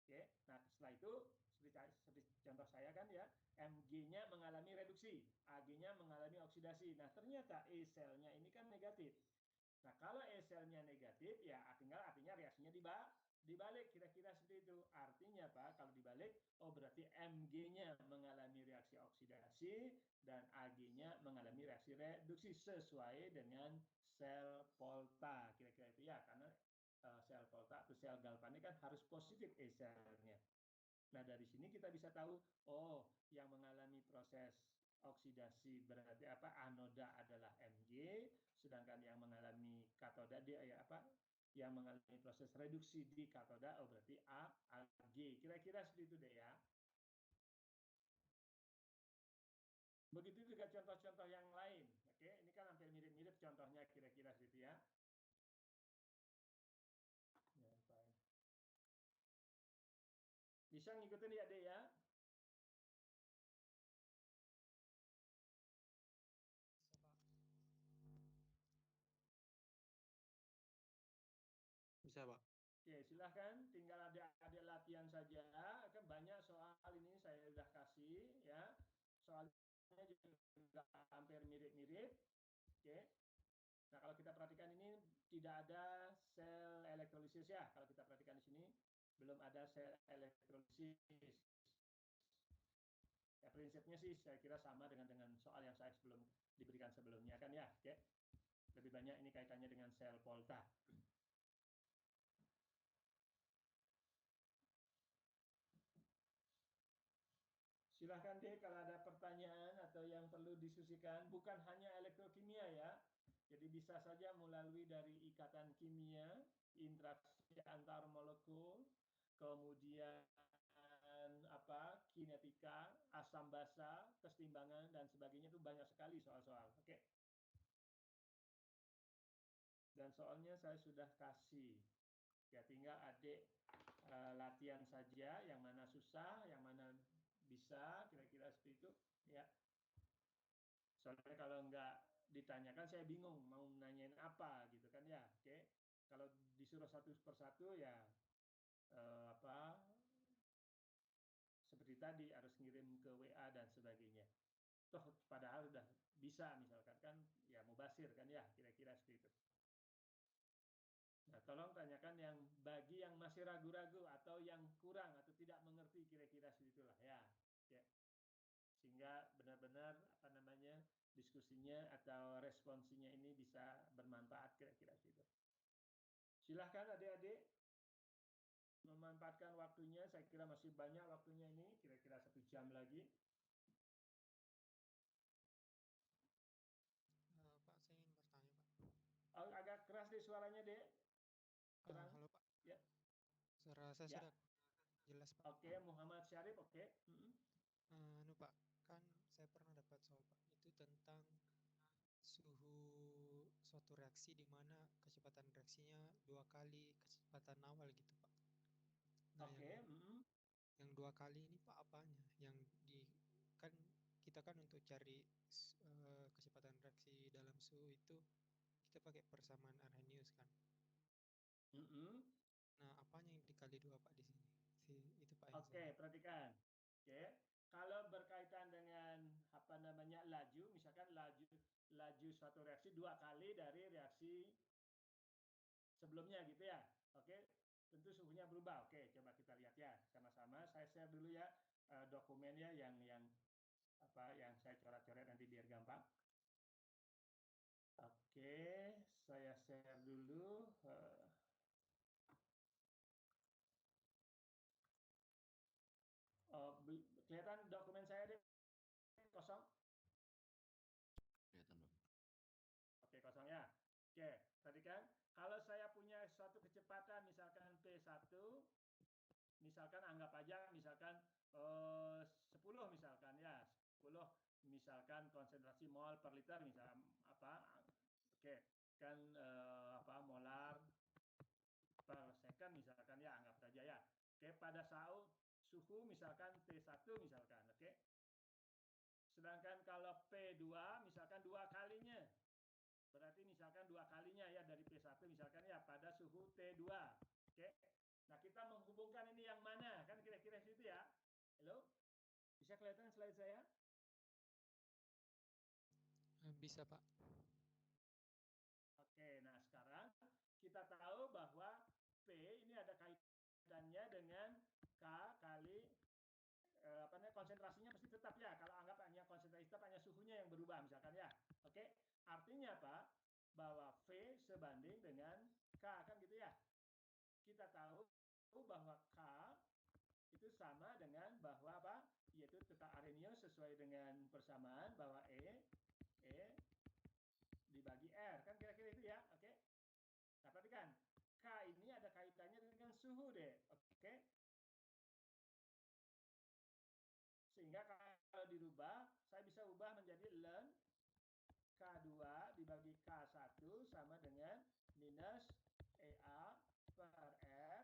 Oke, nah setelah itu seperti contoh saya kan ya, Mg-nya mengalami reduksi, Ag-nya mengalami oksidasi. Nah ternyata E selnya ini kan negatif. Nah kalau E selnya negatif ya artinya reaksinya dibalik, kira-kira seperti itu. Artinya apa? Kalau dibalik, oh berarti Mg-nya mengalami reaksi oksidasi dan Ag-nya mengalami reaksi reduksi sesuai dengan sel Volta. Kira-kira itu ya, karena sel Volta atau sel galvanik kan harus positif E selnya. Nah dari sini kita bisa tahu, oh yang mengalami proses oksidasi berarti apa? Anoda adalah Mg, sedangkan yang mengalami katoda dia ya apa? Yang mengalami proses reduksi di katoda, oh berarti Ag. Kira-kira seperti itu deh ya. Begitu juga contoh-contoh yang lain. Oke, ini kan hampir mirip-mirip contohnya kira-kira seperti itu ya. Ya, baik. Bisa ngikutin ya deh ya. Bisa, Pak. Oke, silahkan tinggal ada latihan saja. Kan banyak soal ini saya sudah kasih ya. Soalnya juga hampir mirip-mirip. Oke. Nah, kalau kita perhatikan ini tidak ada sel elektrolisis ya. Kalau kita perhatikan di sini belum ada sel elektrolisis. Ya, prinsipnya sih saya kira sama dengan soal yang saya diberikan sebelumnya kan ya. Oke. Lebih banyak ini kaitannya dengan sel Volta. Silahkan deh kalau ada pertanyaan atau yang perlu diskusikan, bukan hanya elektrokimia ya. Jadi bisa saja melalui dari ikatan kimia, interaksi antar molekul, kemudian apa, kinetika, asam basa, kesetimbangan dan sebagainya itu banyak sekali soal-soal. Oke. Dan soalnya saya sudah kasih. Ya tinggal adik latihan saja yang mana susah, yang mana bisa, kira-kira seperti itu ya. Soalnya kalau nggak ditanyakan saya bingung mau nanyain apa gitu kan ya. Oke. Kalau disuruh satu persatu ya seperti tadi harus ngirim ke WA dan sebagainya. Toh padahal udah bisa misalkan kan ya mubasir kan ya kira-kira seperti itu. Nah, tolong tanyakan yang bagi yang masih ragu-ragu atau yang kurang atau tidak mengerti kira-kira seperti itulah ya. Ya. Sehingga benar-benar diskusinya atau responsinya ini bisa bermanfaat kira-kira seperti itu. Silahkan adik-adik memanfaatkan waktunya, saya kira masih banyak waktunya ini, kira-kira 1 jam lagi. Pak, saya ingin bertanya, Pak. Agak keras deh suaranya, Dek. Halo, Pak. Ya. Suara saya Ya. sudah jelas, Pak. Oke, Muhammad Syarif, oke. Pak, kan saya pernah dapat soal, Pak, itu tentang suhu suatu reaksi di mana kecepatan reaksinya 2 kali kecepatan awal gitu, Pak. Nah, Oke. Yang 2 kali ini, Pak, apanya? Yang kan kita kan untuk cari kecepatan reaksi dalam suhu itu kita pakai persamaan Arrhenius kan. Nah, apanya yang dikali 2, Pak, di sini? Itu, Pak. Oke, perhatikan. Oke. Kalau berkaitan dengan laju, misalkan laju suatu reaksi 2 kali dari reaksi sebelumnya gitu ya. Oke. Tentu suhunya berubah. Oke, coba kita lihat ya sama-sama. Saya share dulu ya dokumennya yang saya coret-coret nanti biar gampang. Oke, saya share dulu. Kelihatan dokumen saya deh kosong? Kelihatan, Pak. Oke, kosong ya. Oke, tadi kan kalau saya punya suatu kecepatan misalkan P1, misalkan anggap aja misalkan 10 misalkan ya, 10 misalkan konsentrasi mol per liter misalkan oke, kan molar per second misalkan ya, anggap saja ya. Oke, pada saat suhu misalkan T1 misalkan, oke. Sedangkan kalau P2 misalkan 2 kalinya. Berarti misalkan 2 kalinya ya dari P1 misalkan ya pada suhu T2. Oke. Nah, kita menghubungkan ini yang mana? Kan kira-kira situ ya. Halo? Bisa kelihatan slide saya? Bisa, Pak. Oke, nah sekarang kita tahu bahwa P ini ada kaitannya dengan K kali konsentrasinya pasti tetap ya. Kalau anggap hanya konsentrasi tetap, hanya suhunya yang berubah misalkan ya. Oke, artinya apa? Bahwa V sebanding dengan K, kan gitu ya. Kita tahu bahwa K itu sama dengan bahwa apa? Yaitu tetap Arrhenius sesuai dengan persamaan bahwa E dibagi R, kan kira-kira itu ya. Oke. Nah, perhatikan. K ini ada kaitannya dengan suhu deh. Oke. Sehingga kalau dirubah, saya bisa ubah menjadi ln K2 dibagi K1 sama dengan minus EA per R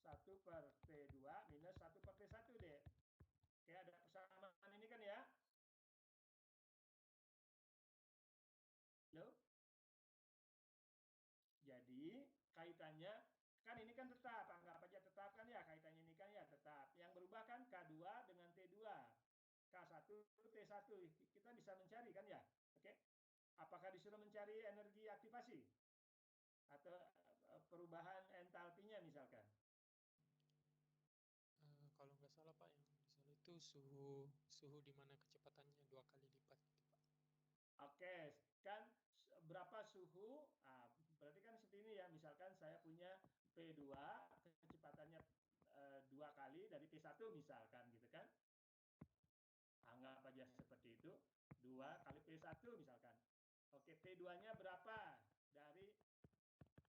1 per T2 minus 1 per T1 deh. Oke, ada persamaan ini kan ya. Halo? Jadi, kaitannya, kan ini kan tetap, anggap aja tetap kan ya, kaitannya ini kan ya tetap. Yang berubah kan K2 dengan T2. K1, T1. Kita bisa mencari kan ya. Oke. Apakah disuruh mencari energi aktivasi? Atau perubahan entalpinya misalkan? Kalau nggak salah, Pak, yang salah itu suhu di mana kecepatannya 2 kali lipat gitu, Pak. Oke, kan berapa suhu? Berarti kan seperti ini ya, misalkan saya punya P2, kecepatannya 2 kali dari P1 misalkan gitu kan. Anggap aja seperti itu, 2 kali P1 misalkan. Oke, P2-nya berapa dari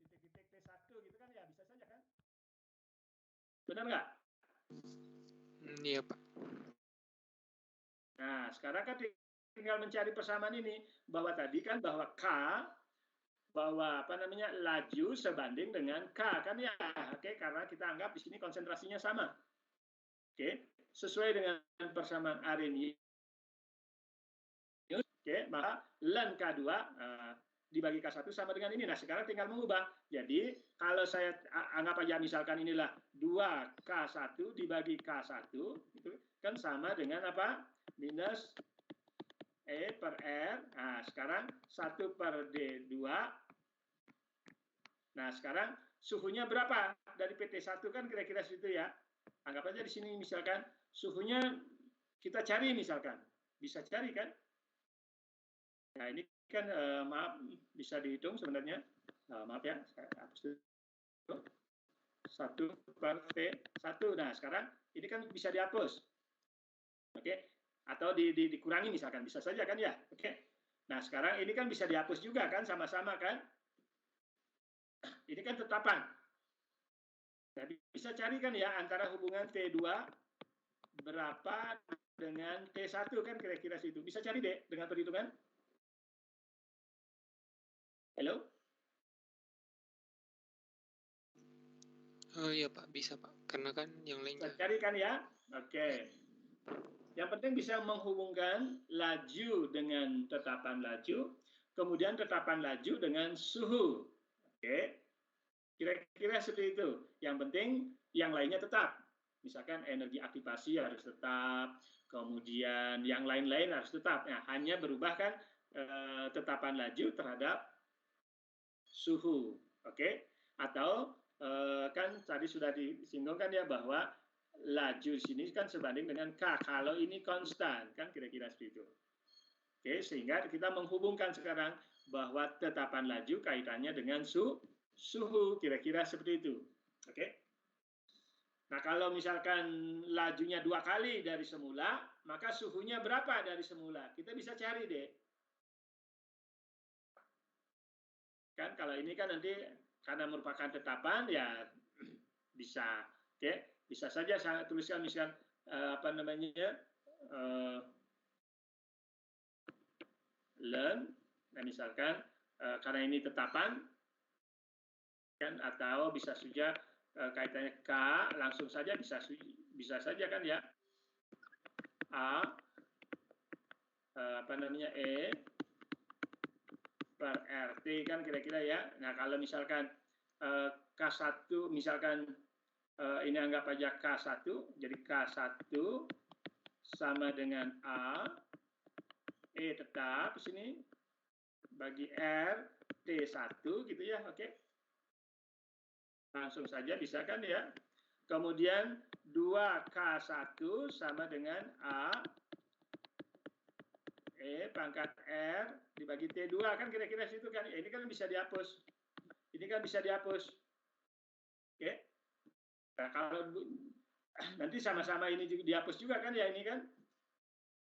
titik-titik P1 gitu kan ya, bisa saja kan? Benar nggak? Iya, Pak. Nah, sekarang kan tinggal mencari persamaan ini, bahwa tadi kan bahwa K, bahwa laju sebanding dengan K kan ya. Oke, karena kita anggap di sini konsentrasinya sama. Oke, sesuai dengan persamaan Arrhenius Oke, maka ln K2 dibagi K1 sama dengan ini. Nah, sekarang tinggal mengubah. Jadi, kalau saya anggap aja misalkan inilah 2K1 dibagi K1, itu kan sama dengan apa? Minus E per R. Nah, sekarang 1 per D2. Nah, sekarang suhunya berapa? Dari PT1 kan kira-kira situ ya. Anggap aja di sini misalkan suhunya kita cari misalkan. Bisa cari kan? Nah, ini kan maaf bisa dihitung sebenarnya. Maaf ya, saya hapus dulu. 1 per T1. Nah, sekarang ini kan bisa dihapus. Oke? Atau dikurangi misalkan. Bisa saja kan ya? Oke? Nah, sekarang ini kan bisa dihapus juga kan? Sama-sama kan? Ini kan tetapan. Nah, bisa cari kan ya antara hubungan T2 berapa dengan T1 kan kira-kira situ. Bisa cari deh dengan perhitungan. Halo? Oh iya Pak, bisa Pak. Karena kan yang lainnya. Bisa cari kan ya? Oke. Yang penting bisa menghubungkan laju dengan tetapan laju, kemudian tetapan laju dengan suhu. Oke. Kira-kira seperti itu. Yang penting yang lainnya tetap. Misalkan energi aktivasi harus tetap, kemudian yang lain-lain harus tetap. Nah, hanya berubah kan tetapan laju terhadap suhu. Oke? Atau kan tadi sudah disinggungkan ya bahwa laju sini kan sebanding dengan K. Kalau ini konstan, kan kira-kira seperti itu. Oke, sehingga kita menghubungkan sekarang bahwa tetapan laju kaitannya dengan suhu, kira-kira seperti itu. Oke. Nah, kalau misalkan lajunya 2 kali dari semula, maka suhunya berapa dari semula? Kita bisa cari deh. Kan kalau ini kan nanti karena merupakan tetapan ya bisa. Oke. Bisa saja saya tuliskan misalkan apa namanya learn. Nah, misalkan karena ini tetapan kan, atau bisa saja kaitannya K langsung saja bisa saja kan ya A apa namanya E per RT kan kira-kira ya. Nah, kalau misalkan K1 misalkan ini anggap aja K1, jadi K1 sama dengan A, E tetap di sini, bagi R, T1 gitu ya, oke. Langsung saja bisa kan ya. Kemudian 2K1 sama dengan A, E pangkat R dibagi T2 kan kira-kira situ kan. Ini kan bisa dihapus. Ini kan bisa dihapus. Oke. Nah, kalau nanti sama-sama ini juga dihapus juga kan ya ini kan.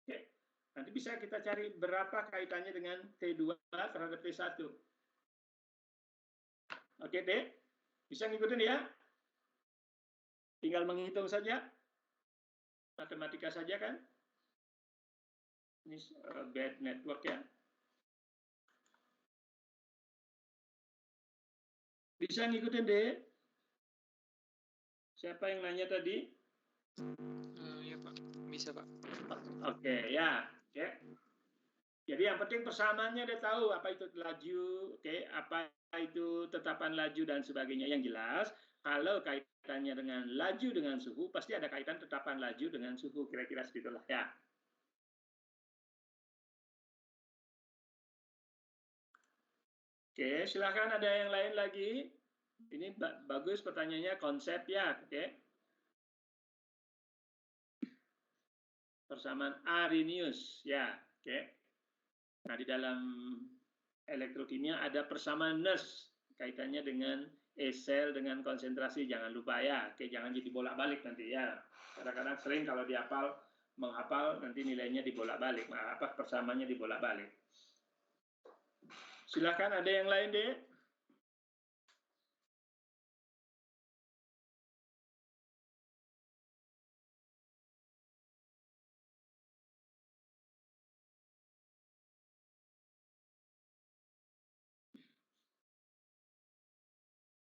Oke. Nanti bisa kita cari berapa kaitannya dengan T2 terhadap T1. Oke deh. Bisa ngikutin ya. Tinggal menghitung saja. Matematika saja kan. Ini bad network ya. Bisa ngikutin deh. Siapa yang nanya tadi? Iya Pak, bisa Pak. Oke, ya. Oke. Jadi yang penting persamaannya udah tahu apa itu laju, oke, apa itu tetapan laju dan sebagainya. Yang jelas, kalau kaitannya dengan laju dengan suhu, pasti ada kaitan tetapan laju dengan suhu. Kira-kira seperti itulah ya. Oke, silahkan ada yang lain lagi. Ini bagus pertanyaannya, konsep ya, oke. Persamaan Arrhenius, ya, oke. Nah, di dalam elektrokimia ada persamaan Nernst, kaitannya dengan E-sel dengan konsentrasi, jangan lupa ya, oke, jangan jadi bolak-balik nanti ya. Kadang-kadang sering kalau dihafal, menghafal nanti nilainya dibolak-balik, apa persamaannya dibolak-balik. Silahkan ada yang lain deh.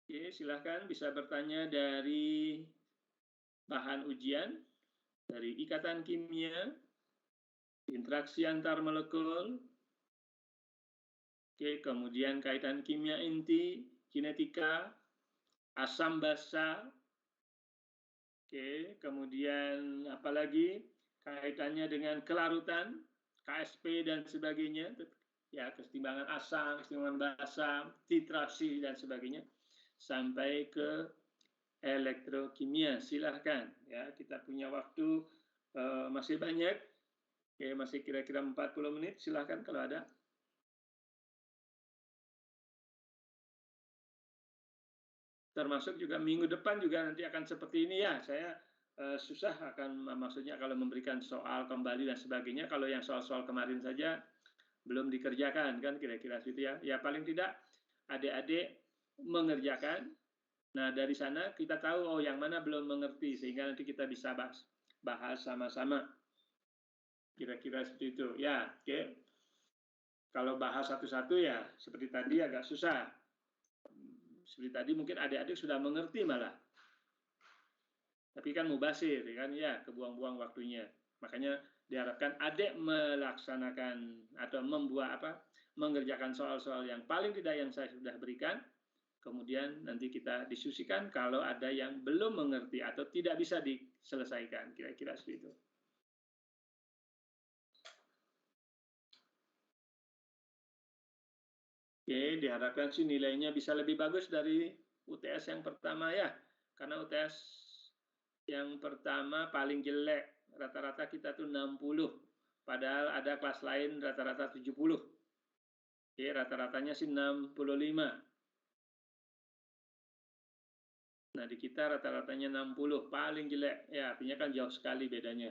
Oke, silahkan bisa bertanya dari bahan ujian, dari ikatan kimia, interaksi antar molekul, oke, kemudian kaitan kimia inti, kinetika, asam basa, oke, kemudian apalagi kaitannya dengan kelarutan, KSP dan sebagainya, ya, kesetimbangan asam, kesetimbangan basa, titrasi dan sebagainya, sampai ke elektrokimia. Silahkan, ya, kita punya waktu masih banyak, oke, masih kira-kira 40 menit, silahkan kalau ada. Termasuk juga minggu depan juga nanti akan seperti ini ya, saya susah akan maksudnya kalau memberikan soal kembali dan sebagainya, kalau yang soal-soal kemarin saja belum dikerjakan kan kira-kira gitu ya. Ya paling tidak adik-adik mengerjakan. Nah dari sana kita tahu oh yang mana belum mengerti sehingga nanti kita bisa bahas sama-sama. Kira-kira seperti itu. Ya, oke. Kalau bahas satu-satu ya seperti tadi agak susah. Seperti tadi mungkin adik-adik sudah mengerti malah. Tapi kan mubasir kan ya kebuang-buang waktunya. Makanya diharapkan adik melaksanakan atau mengerjakan soal-soal yang paling tidak yang saya sudah berikan. Kemudian nanti kita diskusikan kalau ada yang belum mengerti atau tidak bisa diselesaikan. Kira-kira seperti itu. Oke, diharapkan sih nilainya bisa lebih bagus dari UTS yang pertama ya. Karena UTS yang pertama paling jelek. Rata-rata kita tuh 60. Padahal ada kelas lain rata-rata 70. Oke, rata-ratanya sih 65. Nah, di kita rata-ratanya 60. Paling jelek. Ya, artinya kan jauh sekali bedanya.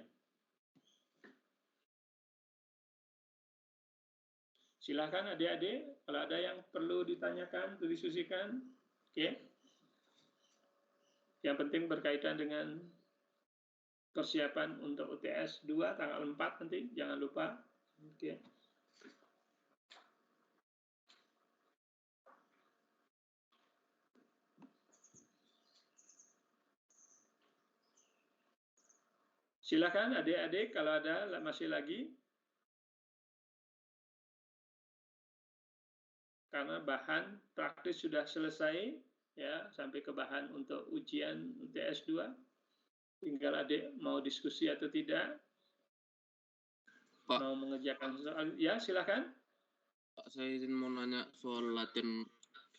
Silakan adik-adik, kalau ada yang perlu ditanyakan, didiskusikan. Oke. Yang penting berkaitan dengan persiapan untuk UTS 2 tanggal 4 nanti, jangan lupa. Oke. Silakan adik-adik kalau ada masih lagi. Karena bahan praktis sudah selesai ya sampai ke bahan untuk ujian UTS 2. Tinggal adik mau diskusi atau tidak. Pak, mau mengerjakan soal ya silakan. Pak, saya izin mau nanya soal latihan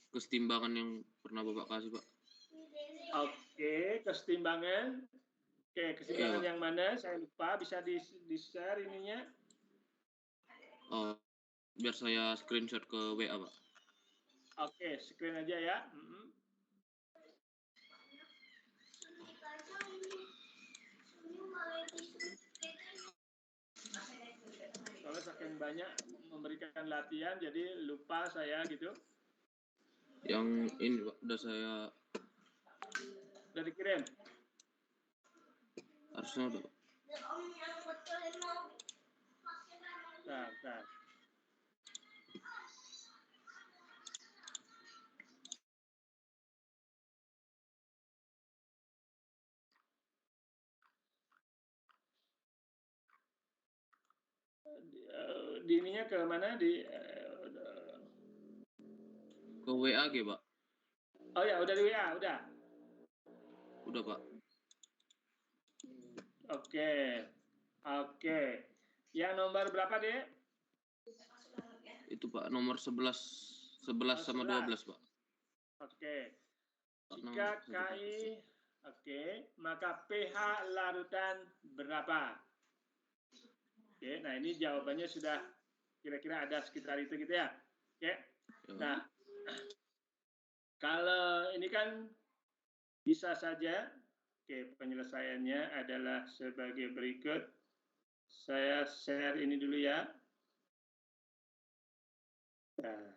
kesetimbangan yang pernah Bapak kasih, Pak. Oke, kesetimbangan. Oke, kesetimbangan Iya, yang mana? Saya lupa, bisa di-share ininya. Oh, biar saya screenshot ke WA, Pak. Oke, screen aja ya. Soalnya saking banyak memberikan latihan, jadi lupa saya gitu. Yang ini, Pak, udah saya... Udah dikirim? Harusnya udah, Pak. Bentar. Di ininya ke mana? Ke WA, Pak. Oh ya, udah di WA, udah. Udah, Pak. Oke. Yang nomor berapa, Dek? Itu, Pak, nomor 11 sama 12, Pak. Oke. Jika KI, maka pH larutan berapa? Oke, nah ini jawabannya sudah kira-kira ada sekitar itu gitu ya. Oke. Nah, kalau ini kan bisa saja, penyelesaiannya adalah sebagai berikut. Saya share ini dulu ya. Nah.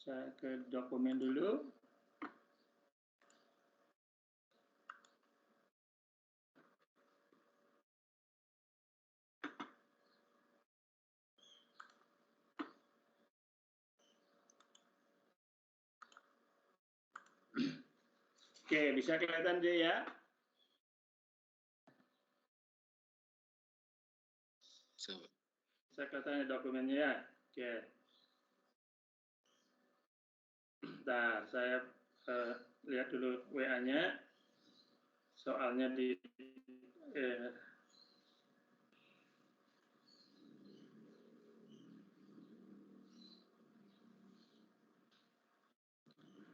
Saya ke dokumen dulu. Oke, bisa kelihatan deh ya? Bisa, Pak. Bisa kelihatan dokumennya ya? Oke. Nah, saya lihat dulu WA-nya. Soalnya di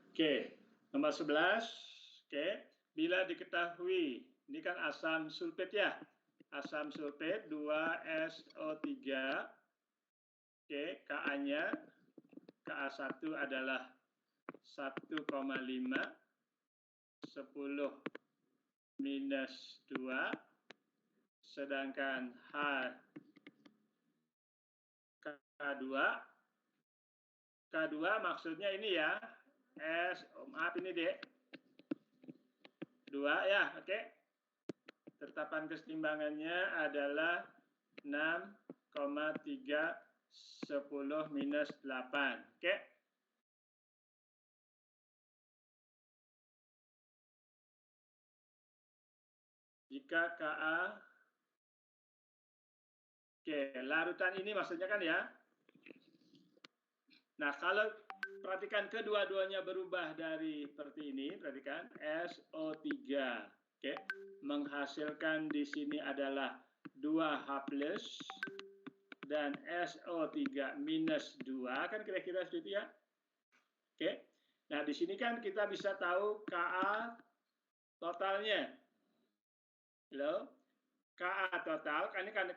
Oke, nomor 11. Oke, bila diketahui, ini kan asam sulfit ya. Asam sulfit 2SO3. Oke, Ka-nya Ka1 adalah 1,5 10 minus 2, sedangkan K2 maksudnya ini ya, maaf ini dek, 2 ya, oke. Tetapan kesetimbangannya adalah 6,3 10 minus 8, oke. Jika Ka, oke, larutan ini maksudnya kan ya. Nah, kalau perhatikan kedua-duanya berubah dari seperti ini, perhatikan SO3, oke, menghasilkan di sini adalah 2H+ dan SO3 minus 2, kan kira-kira seperti itu ya. Oke, nah di sini kan kita bisa tahu Ka totalnya. Halo? Ka total, kan ini kan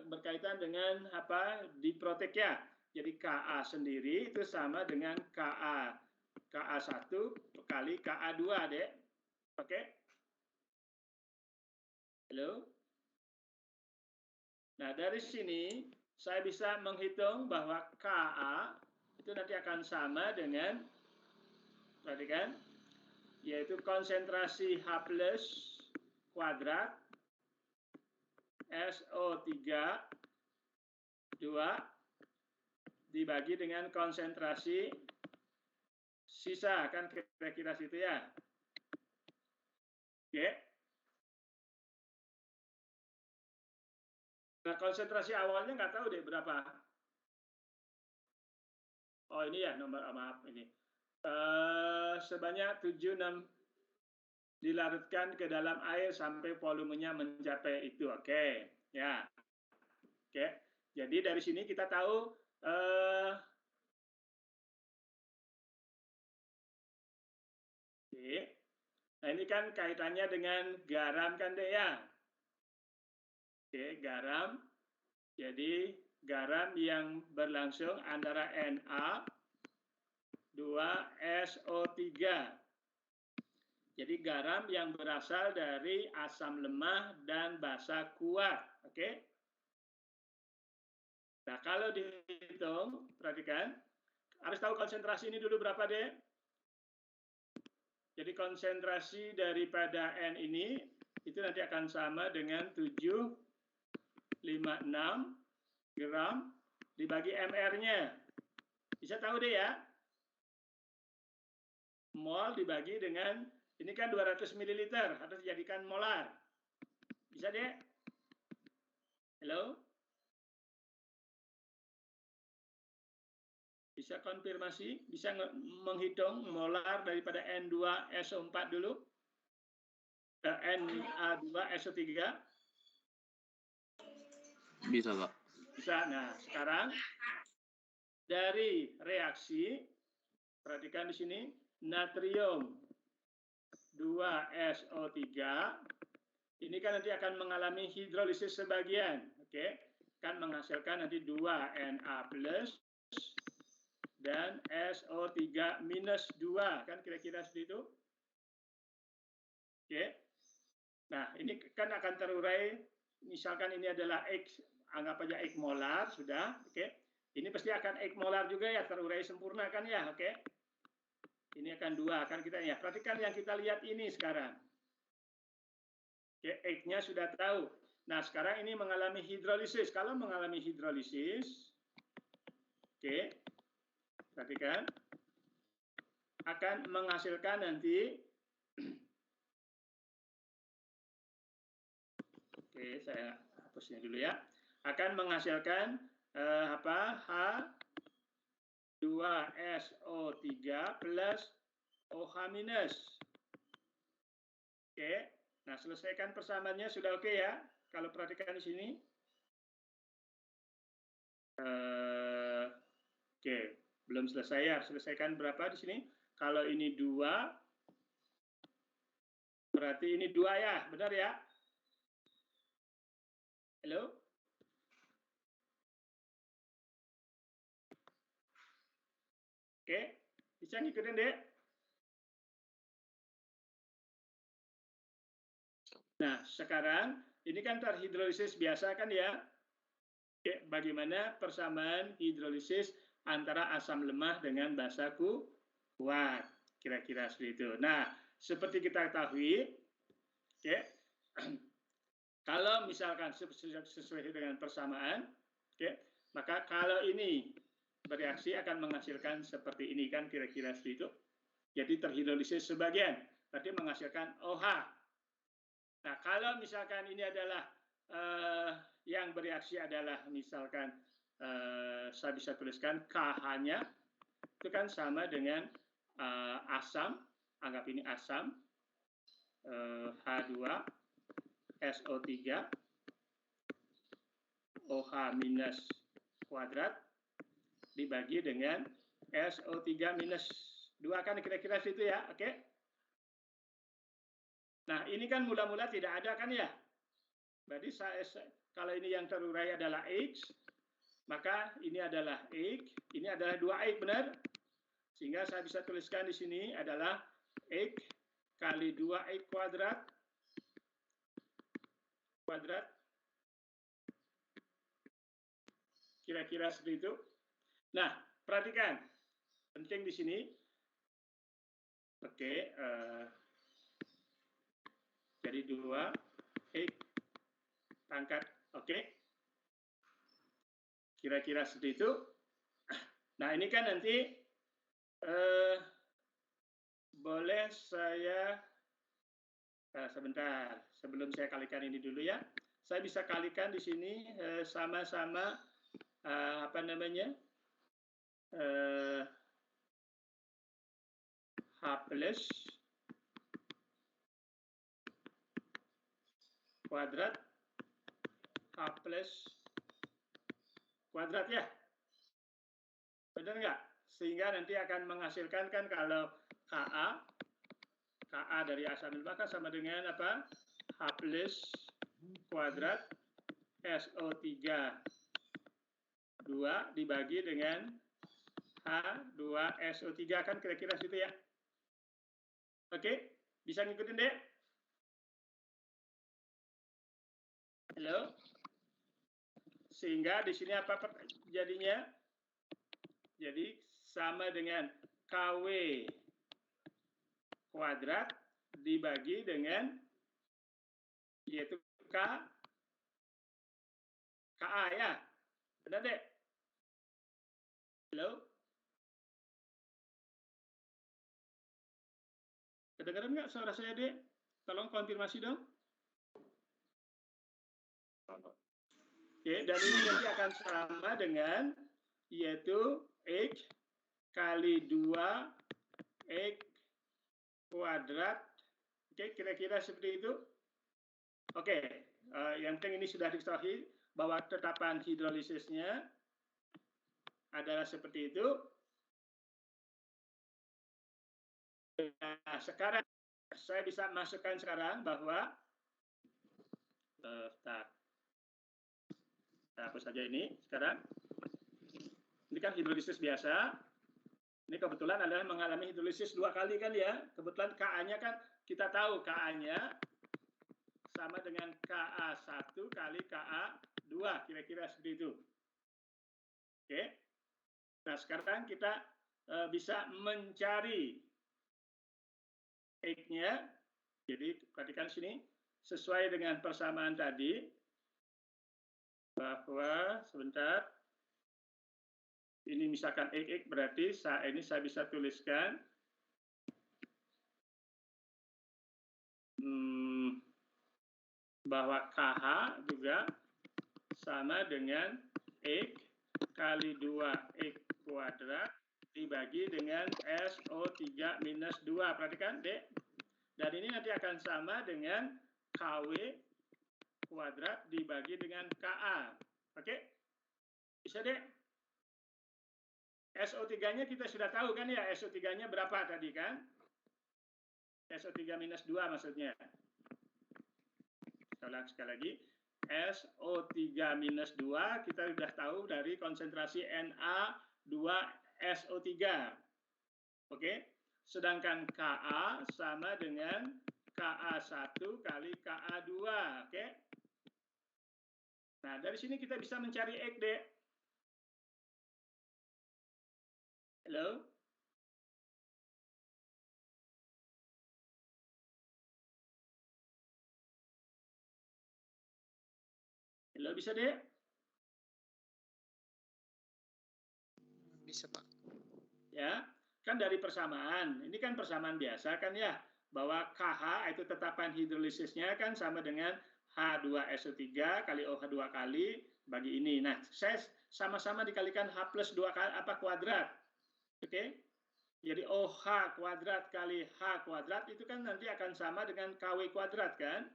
berkaitan dengan apa? Diprotek ya. Jadi Ka sendiri itu sama dengan Ka1 kali Ka2, dek. Oke? Halo? Nah, dari sini saya bisa menghitung bahwa Ka itu nanti akan sama dengan, perhatikan, yaitu konsentrasi H+ kuadrat SO3 2 dibagi dengan konsentrasi sisa, kan kira-kira situ ya. Oke. Nah, konsentrasi awalnya nggak tahu deh berapa. Oh, ini ya nomor, maaf ini. Sebanyak 76 dilarutkan ke dalam air sampai volumenya mencapai itu. Oke, ya. Oke. Jadi dari sini kita tahu oke. Nah, ini kan kaitannya dengan garam kan deh ya. Oke, garam. Jadi garam yang berlangsung antara Na 2SO3. Jadi garam yang berasal dari asam lemah dan basa kuat. Oke. Nah, kalau dihitung, perhatikan, harus tahu konsentrasi ini dulu berapa deh. Jadi konsentrasi daripada N ini itu nanti akan sama dengan 756 gram dibagi MR-nya. Bisa tahu deh ya. Mol dibagi dengan, ini kan 200 ml, harus dijadikan molar. Bisa deh? Halo? Bisa konfirmasi? Bisa menghitung molar daripada N2SO4 dulu? Na2SO3? Bisa, Pak. Bisa. Nah, sekarang dari reaksi, perhatikan di sini, natrium 2SO3, ini kan nanti akan mengalami hidrolisis sebagian, oke? Kan menghasilkan nanti 2Na+ dan SO3 minus 2, kan kira-kira seperti itu? Oke. Nah, ini kan akan terurai, misalkan ini adalah X, anggap aja X molar, sudah, oke. Ini pasti akan X molar juga ya, terurai sempurna kan ya, oke. Ini akan 2, kan kita ya. Perhatikan yang kita lihat ini sekarang. Oke, X-nya sudah tahu. Nah, sekarang ini mengalami hidrolisis. Kalau mengalami hidrolisis, oke, perhatikan, akan menghasilkan nanti Oke, saya hapus ini dulu ya. Akan menghasilkan H2SO3 plus OH minus. Oke, nah selesaikan persamaannya sudah oke ya. Kalau perhatikan di sini. Oke, belum selesai ya. Selesaikan berapa di sini? Kalau ini 2, berarti ini 2 ya, benar ya? Halo? Oke, bisa ngikutin deh? Nah, sekarang ini kan terhidrolisis biasa kan ya? Oke, bagaimana persamaan hidrolisis antara asam lemah dengan basa kuat? Kira-kira seperti itu. Nah, seperti kita ketahui, oke, kalau misalkan sesuai dengan persamaan, oke, maka kalau ini bereaksi akan menghasilkan seperti ini kan kira-kira seperti itu. Jadi terhidrolisis sebagian, berarti menghasilkan OH. Nah, kalau misalkan ini adalah yang bereaksi adalah misalkan saya bisa tuliskan KH-nya itu kan sama dengan asam, anggap ini asam H2SO3 OH minus kuadrat dibagi dengan SO3 minus 2 kan kira-kira situ ya, oke? Nah, ini kan mula-mula tidak ada kan ya? Berarti kalau ini yang terurai adalah X, maka ini adalah X, ini adalah 2X, benar? Sehingga saya bisa tuliskan di sini adalah X kali 2X kuadrat, kira-kira seperti itu. Nah, perhatikan, penting di sini. Oke, jadi 2X pangkat, oke. Kira-kira seperti itu. Nah, ini kan nanti boleh saya sebentar, sebelum saya kalikan ini dulu ya. Saya bisa kalikan di sini sama-sama apa namanya? H plus kuadrat H plus kuadrat ya. Benar nggak? Sehingga nanti akan menghasilkan kan kalau Ka dari asam lemah sama dengan apa? H plus kuadrat SO3 2 dibagi dengan H2SO3 kan kira-kira situ ya. Oke, bisa ngikutin deh? Halo? Sehingga di sini apa jadinya? Jadi sama dengan KW kuadrat dibagi dengan yaitu KA ya. Benar deh? Halo? Kedengaran nggak suara saya, Dek? Tolong konfirmasi dong. Oke, dan ini nanti akan sama dengan yaitu X kali 2X kuadrat. Oke, kira-kira seperti itu. Oke, yang penting ini sudah diketahui bahwa tetapan hidrolisisnya adalah seperti itu. Nah, sekarang saya bisa masukkan sekarang bahwa kita hapus saja ini sekarang. Ini kan hidrolisis biasa. Ini kebetulan adalah mengalami hidrolisis 2 kali kan ya. Kebetulan Ka-nya kan kita tahu Ka-nya sama dengan Ka1 kali Ka2, kira-kira seperti itu. Oke. Nah, sekarang kita bisa mencari X-nya. Jadi perhatikan sini sesuai dengan persamaan tadi bahwa sebentar ini misalkan X berarti ini saya bisa tuliskan bahwa KH juga sama dengan X kali 2X kuadrat dibagi dengan SO3 minus 2. Perhatikan, Dek. Dan ini nanti akan sama dengan KW kuadrat dibagi dengan KA. Oke? Bisa, Dek? SO3-nya kita sudah tahu kan ya, SO3-nya berapa tadi kan? SO3 minus 2 maksudnya. Saya ulang sekali lagi. SO3 minus 2 kita sudah tahu dari konsentrasi Na2SO3. Oke? Sedangkan Ka sama dengan Ka1 kali Ka2. Oke? Nah, dari sini kita bisa mencari X, Dek. Halo? Halo, bisa, Dek? Bisa, Pak. Ya, kan dari persamaan. Ini kan persamaan biasa kan ya, bahwa KH itu tetapan hidrolisisnya kan sama dengan H2SO3 kali OH 2 kali bagi ini. Nah, saya sama-sama dikalikan H plus 2 kali apa kuadrat. Oke? Jadi OH kuadrat kali H kuadrat itu kan nanti akan sama dengan KW kuadrat kan?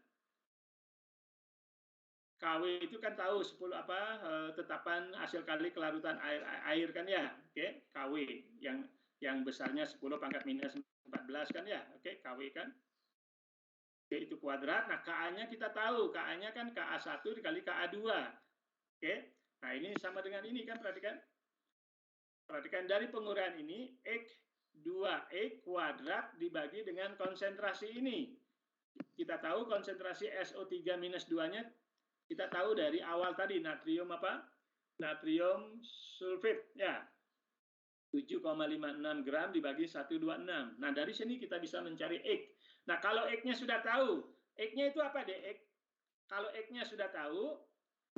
KW itu kan tahu 10 tetapan hasil kali kelarutan air kan ya. Oke, KW yang besarnya 10 pangkat minus 14 kan ya. Oke, KW kan. Oke, itu kuadrat. Nah, KA-nya kita tahu. KA-nya kan KA1 dikali KA2. Oke. Nah, ini sama dengan ini kan, perhatikan. Perhatikan dari penguraian ini X2X kuadrat dibagi dengan konsentrasi ini. Kita tahu konsentrasi SO3 minus 2-nya kita tahu dari awal tadi natrium apa? Natrium sulfit ya. 7,56 gram dibagi 126. Nah, dari sini kita bisa mencari X. Nah, kalau X-nya sudah tahu, X-nya itu apa, Dek? X. Kalau X-nya sudah tahu,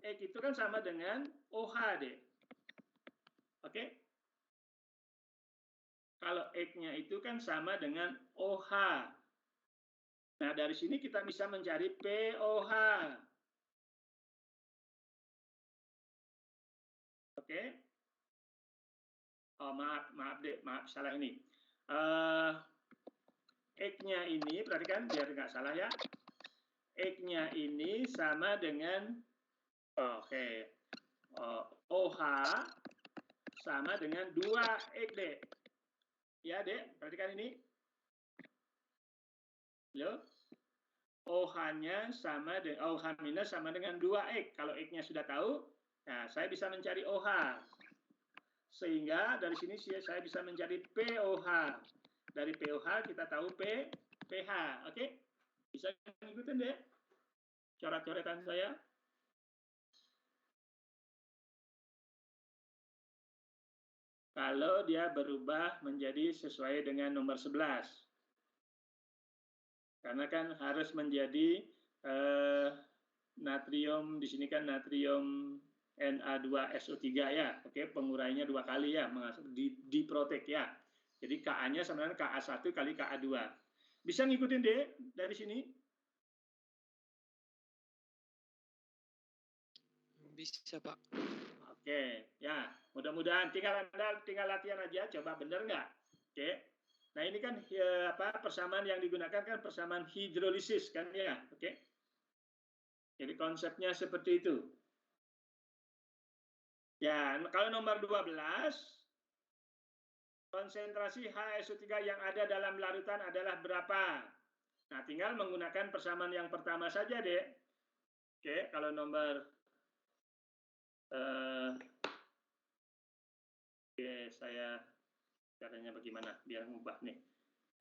X itu kan sama dengan OH, Dek. Oke? Kalau X-nya itu kan sama dengan OH. Nah, dari sini kita bisa mencari POH. Oke. Oh, maaf Dek, maaf salah ini. X-nya ini, perhatikan biar nggak salah ya. X-nya ini sama dengan OH sama dengan 2X, Dek. Ya, Dek, perhatikan ini. Halo? OH-nya sama dengan OH minus sama dengan 2X. Kalau X-nya sudah tahu, nah, saya bisa mencari OH. Sehingga dari sini saya bisa mencari POH. Dari POH kita tahu pH. Oke? Bisa ngikutin, Dek? Coret-coretan saya. Kalau dia berubah menjadi sesuai dengan nomor 11. Karena kan harus menjadi natrium, di sini kan natrium Na2SO3 ya. Oke, penguraiannya 2 kali ya, diprotek ya. Jadi Ka-nya sama dengan Ka1 kali Ka2. Bisa ngikutin, Dek, dari sini? Bisa, Pak. Oke, ya. Mudah-mudahan tinggal latihan aja, coba bener nggak? Oke. Nah, ini kan persamaan yang digunakan kan persamaan hidrolisis kan ya, oke? Jadi konsepnya seperti itu. Ya, kalau nomor 12, konsentrasi HSO3 yang ada dalam larutan adalah berapa? Nah, tinggal menggunakan persamaan yang pertama saja, Dek. Oke, kalau nomor saya caranya bagaimana biar ngubah nih.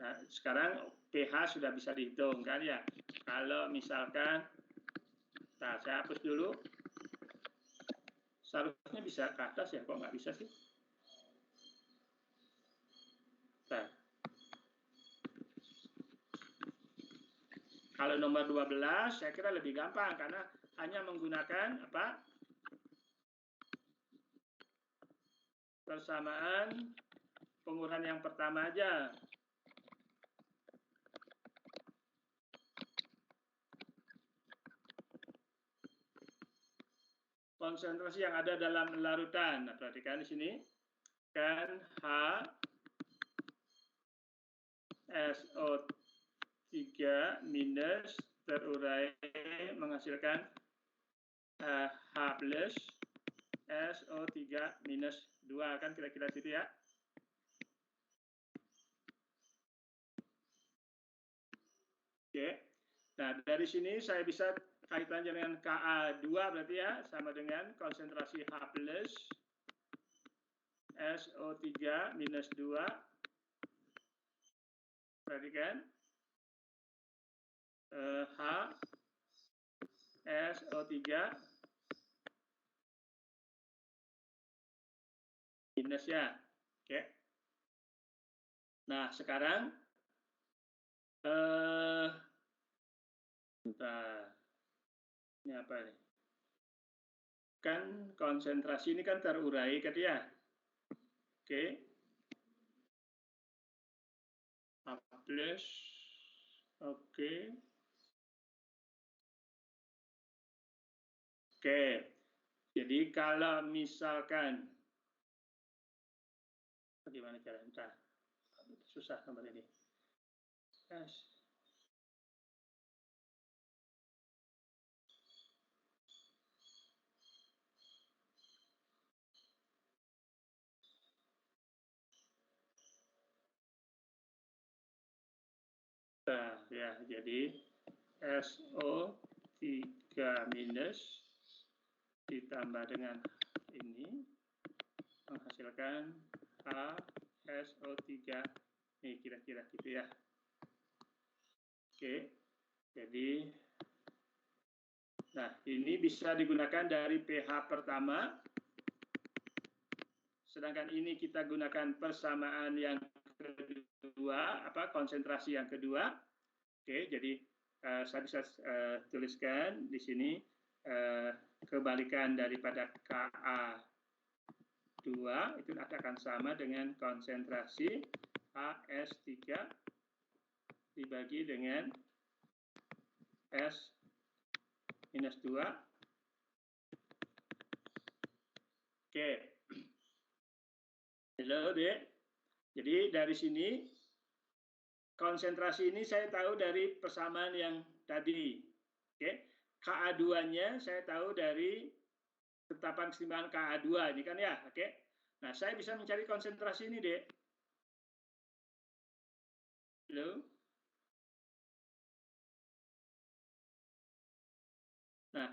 Nah, sekarang pH sudah bisa dihitung kan ya. Kalau misalkan, nah saya hapus dulu. Seharusnya bisa ke atas ya, kok nggak bisa sih? Nah. Kalau nomor 12 saya kira lebih gampang karena hanya menggunakan apa? Persamaan pengurahan yang pertama aja. konsentrasi yang ada dalam larutan. Nah, perhatikan di sini kan HSO3 minus terurai menghasilkan H plus SO3 minus 2, kan kira-kira situ ya. Oke. Nah, dari sini saya bisa kaitannya dengan Ka2 berarti ya, sama dengan konsentrasi H plus SO3 minus 2. Perhatikan. H SO3 minus ya. Oke. Nah, sekarang bentar. Ini apa nih? Kan konsentrasi ini kan terurai kan ya. Oke. H plus. Oke. Oke. Jadi kalau misalkan bagaimana caranya? Susah nomor ini. Yes. Nah, ya, jadi SO3 minus ditambah dengan ini menghasilkan HSO3. Nih, kira-kira gitu ya. Oke, jadi nah, ini bisa digunakan dari pH pertama. Sedangkan ini kita gunakan persamaan yang kedua, konsentrasi yang kedua. Oke, jadi saya bisa tuliskan di sini kebalikan daripada Ka2 itu akan sama dengan konsentrasi HS3 dibagi dengan S minus 2. Oke. Halo, Dek. Jadi dari sini konsentrasi ini saya tahu dari persamaan yang tadi. Oke. Ka2-nya saya tahu dari tetapan keseimbangan Ka2 ini kan ya. Oke. Nah, saya bisa mencari konsentrasi ini, Dek. Halo. Nah,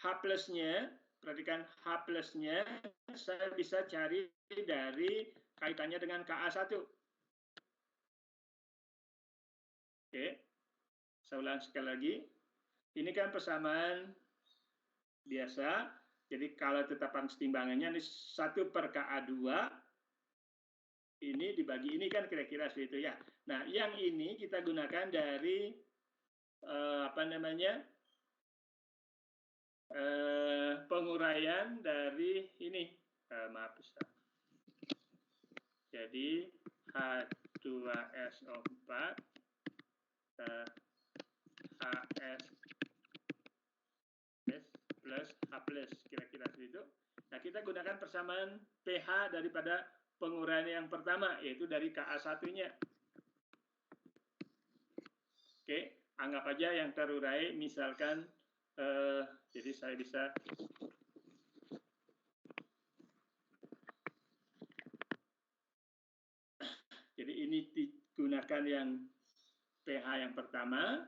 H plus-nya, perhatikan H plus-nya saya bisa cari dari kaitannya dengan Ka1. Oke, saya ulang sekali lagi. Ini kan persamaan biasa. Jadi kalau tetapan keseimbangannya ini 1 per Ka2, ini dibagi ini kan kira-kira seperti itu ya. Nah, yang ini kita gunakan dari penguraian dari ini. Maaf, Ustaz. Jadi H2SO4 HS plus H plus, kira-kira seperti itu. Nah, kita gunakan persamaan pH daripada penguraian yang pertama, yaitu dari Ka1-nya. Oke, anggap aja yang terurai, misalkan, jadi saya bisa jadi ini digunakan yang pH yang pertama.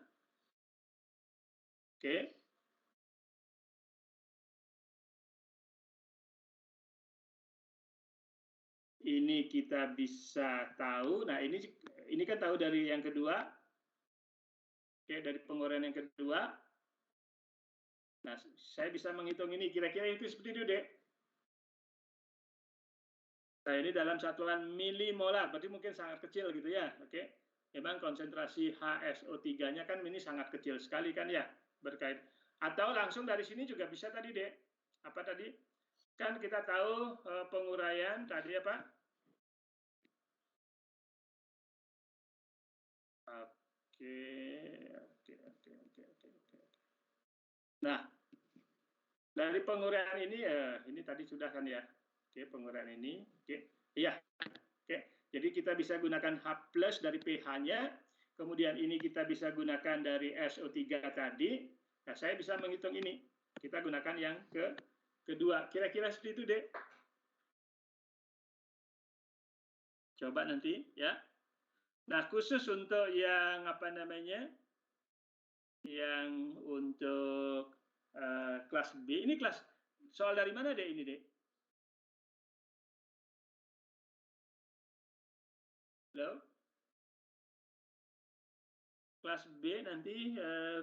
Oke. Ini kita bisa tahu. Nah, ini kan tahu dari yang kedua. Oke, dari penguraian yang kedua. Nah, saya bisa menghitung ini. Kira-kira itu seperti itu, Dek. Nah, ini dalam satuan milimolar. Berarti mungkin sangat kecil gitu ya. Oke. Memang konsentrasi HSO3-nya kan ini sangat kecil sekali kan ya. Berkait. Atau langsung dari sini juga bisa tadi, Dek. Apa tadi? Kan kita tahu penguraian tadi apa? Oke. Nah, Dari penguraian ini ini tadi sudah kan ya. Oke, penguraian ini. Oke. Iya. Oke. Jadi kita bisa gunakan H+ dari pH-nya. Kemudian ini kita bisa gunakan dari SO3 tadi. Nah, saya bisa menghitung ini. Kita gunakan yang kedua. Kira-kira seperti itu, Dek. Coba nanti ya. Nah, khusus untuk yang apa namanya? Yang untuk kelas B. Ini kelas soal dari mana, Dek, ini, Dek? Halo? Kelas B nanti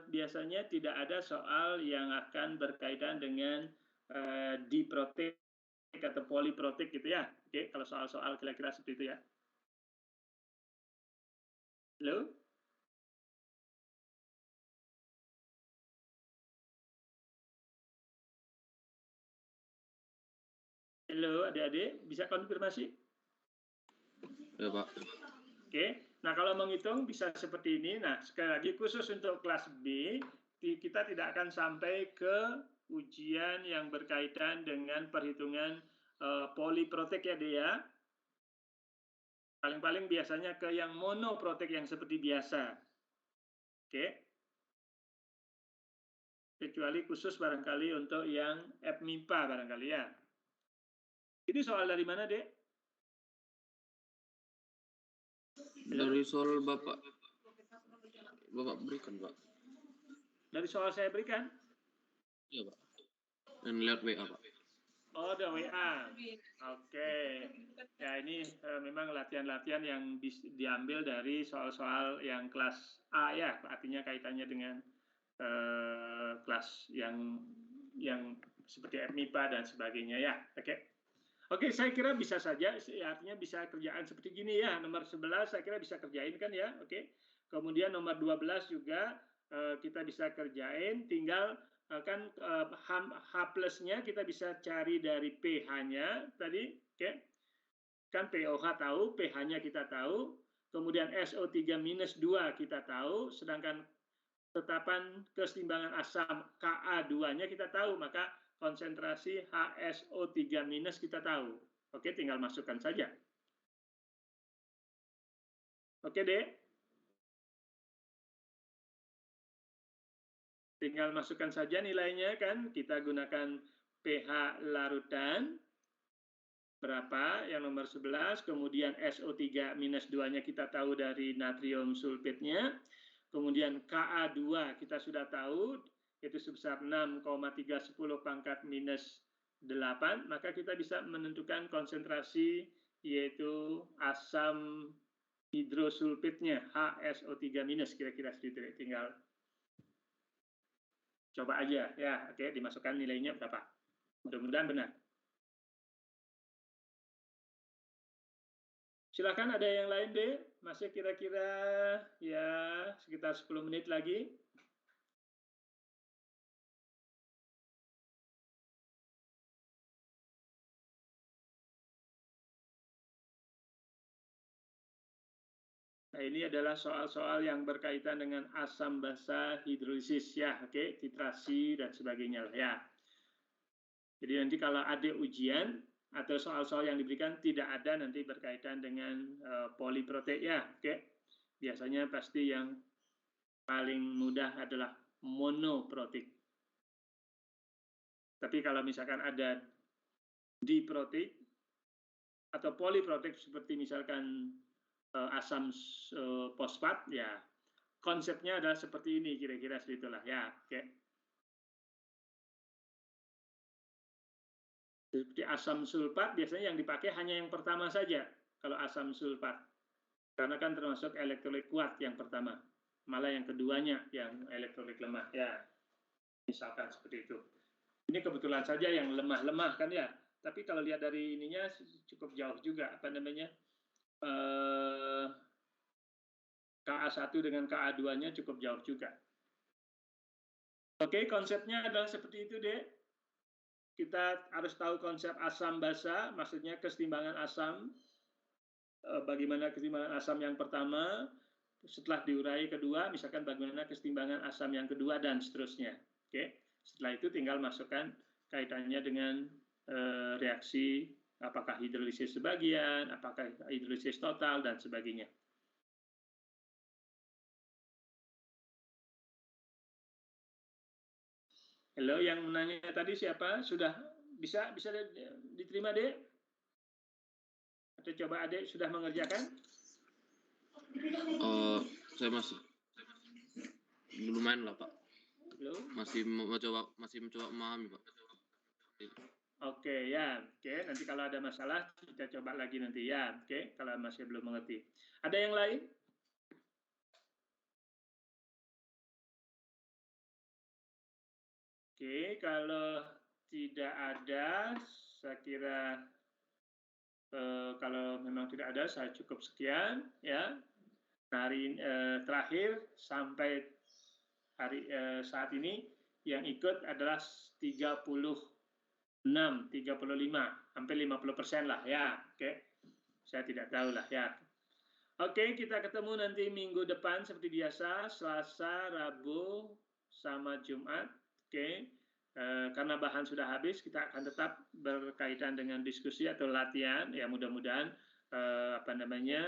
biasanya tidak ada soal yang akan berkaitan dengan diprotek atau poliprotek gitu ya. Oke, kalau soal-soal kira-kira seperti itu ya. Halo? Halo, adik-adik, bisa konfirmasi? Ya, Pak. Oke, nah kalau menghitung bisa seperti ini. Nah, sekali lagi khusus untuk kelas B, kita tidak akan sampai ke ujian yang berkaitan dengan perhitungan poliprotek ya, Dea. Paling-paling biasanya ke yang monoprotek yang seperti biasa. Oke. Kecuali khusus barangkali untuk yang FMIPA barangkali ya. Ini soal dari mana, Dek? Dari soal Bapak berikan, Pak. Dari soal saya berikan? Iya, Pak. Dan lihat WA, Pak. Oh, ada WA. Oke. Ya, ini memang latihan-latihan yang diambil dari soal-soal yang kelas A ya, artinya kaitannya dengan kelas yang seperti FMIPA dan sebagainya ya. Oke. Oke, saya kira bisa saja, artinya bisa kerjaan seperti gini ya. Nomor 11 saya kira bisa kerjain kan ya. Oke. Kemudian nomor 12 juga kita bisa kerjain, tinggal kan H+-nya kita bisa cari dari pH-nya tadi, oke. Kan POH tahu, pH-nya kita tahu, kemudian SO3-2 kita tahu, sedangkan tetapan keseimbangan asam Ka2-nya kita tahu, maka konsentrasi HSO3- kita tahu. Oke, tinggal masukkan saja. Oke, Dek. Tinggal masukkan saja nilainya kan, kita gunakan pH larutan, berapa, yang nomor 11, kemudian SO3-2-nya kita tahu dari natrium sulfitnya, kemudian Ka2 kita sudah tahu, itu sebesar 6,310 pangkat minus 8, maka kita bisa menentukan konsentrasi yaitu asam hidrosulfitnya HSO3- kira-kira seperti itu. Tinggal coba aja ya, oke, dimasukkan nilainya berapa. Mudah-mudahan benar. Silakan ada yang lain deh, masih kira-kira ya sekitar 10 menit lagi. Nah, ini adalah soal-soal yang berkaitan dengan asam basa hidrolisis ya, oke, titrasi dan sebagainya ya. Jadi nanti kalau ada ujian atau soal-soal yang diberikan tidak ada nanti berkaitan dengan poliprotek ya, oke. Biasanya pasti yang paling mudah adalah monoprotek. Tapi kalau misalkan ada diprotek atau poliprotek seperti misalkan asam fosfat ya, konsepnya adalah seperti ini kira-kira segitulah ya, oke. Seperti asam sulfat biasanya yang dipakai hanya yang pertama saja kalau asam sulfat, karena kan termasuk elektrolit kuat yang pertama, malah yang keduanya yang elektrolit lemah ya, misalkan seperti itu. Ini kebetulan saja yang lemah-lemah kan ya, tapi kalau lihat dari ininya cukup jauh juga apa namanya, Ka1 dengan Ka2-nya cukup jauh juga. Oke, konsepnya adalah seperti itu deh. Kita harus tahu konsep asam basa, maksudnya keseimbangan asam. Bagaimana keseimbangan asam yang pertama, setelah diurai kedua, misalkan bagaimana keseimbangan asam yang kedua dan seterusnya. Oke, setelah itu tinggal masukkan kaitannya dengan reaksi apakah hidrolisis sebagian, apakah hidrolisis total dan sebagainya. Halo, yang menanya tadi siapa? Sudah bisa diterima, Dek? Atau coba Adek sudah mengerjakan? Saya masih lumayan lah Pak. Belum? Masih mencoba memahami Pak. Oke ya, oke. Nanti kalau ada masalah kita coba lagi nanti ya, oke. Kalau masih belum mengerti. Ada yang lain? Oke, kalau tidak ada, saya kira kalau memang tidak ada, saya cukup sekian ya. Hari terakhir sampai hari saat ini yang ikut adalah 35, hampir 50% lah ya. Oke, saya tidak tahu lah ya. Oke, kita ketemu nanti minggu depan seperti biasa, Selasa, Rabu, sama Jumat. Oke, karena bahan sudah habis, kita akan tetap berkaitan dengan diskusi atau latihan. Ya mudah-mudahan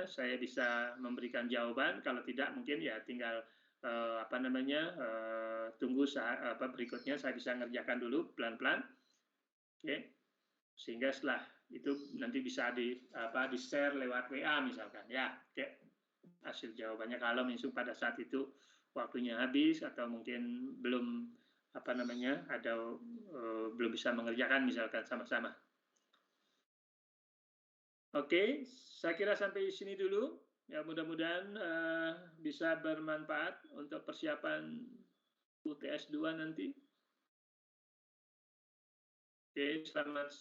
saya bisa memberikan jawaban. Kalau tidak, mungkin ya tinggal tunggu berikutnya saya bisa ngerjakan dulu pelan-pelan. Oke, sehingga setelah itu nanti bisa di-share lewat WA misalkan ya. Oke. Hasil jawabannya kalau misalnya pada saat itu waktunya habis atau mungkin belum belum bisa mengerjakan misalkan sama-sama. Oke, saya kira sampai sini dulu. Ya mudah-mudahan bisa bermanfaat untuk persiapan UTS 2 nanti. Oke, selamat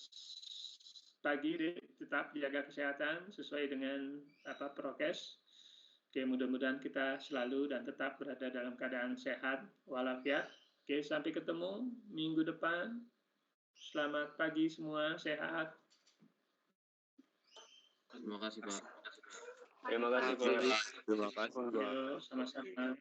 pagi, tetap jaga kesehatan sesuai dengan prokes. Oke, mudah-mudahan kita selalu dan tetap berada dalam keadaan sehat walafiat. Oke, sampai ketemu minggu depan. Selamat pagi semua, sehat. Terima kasih Pak. Terima kasih Pak. Terima kasih Pak. Sama-sama.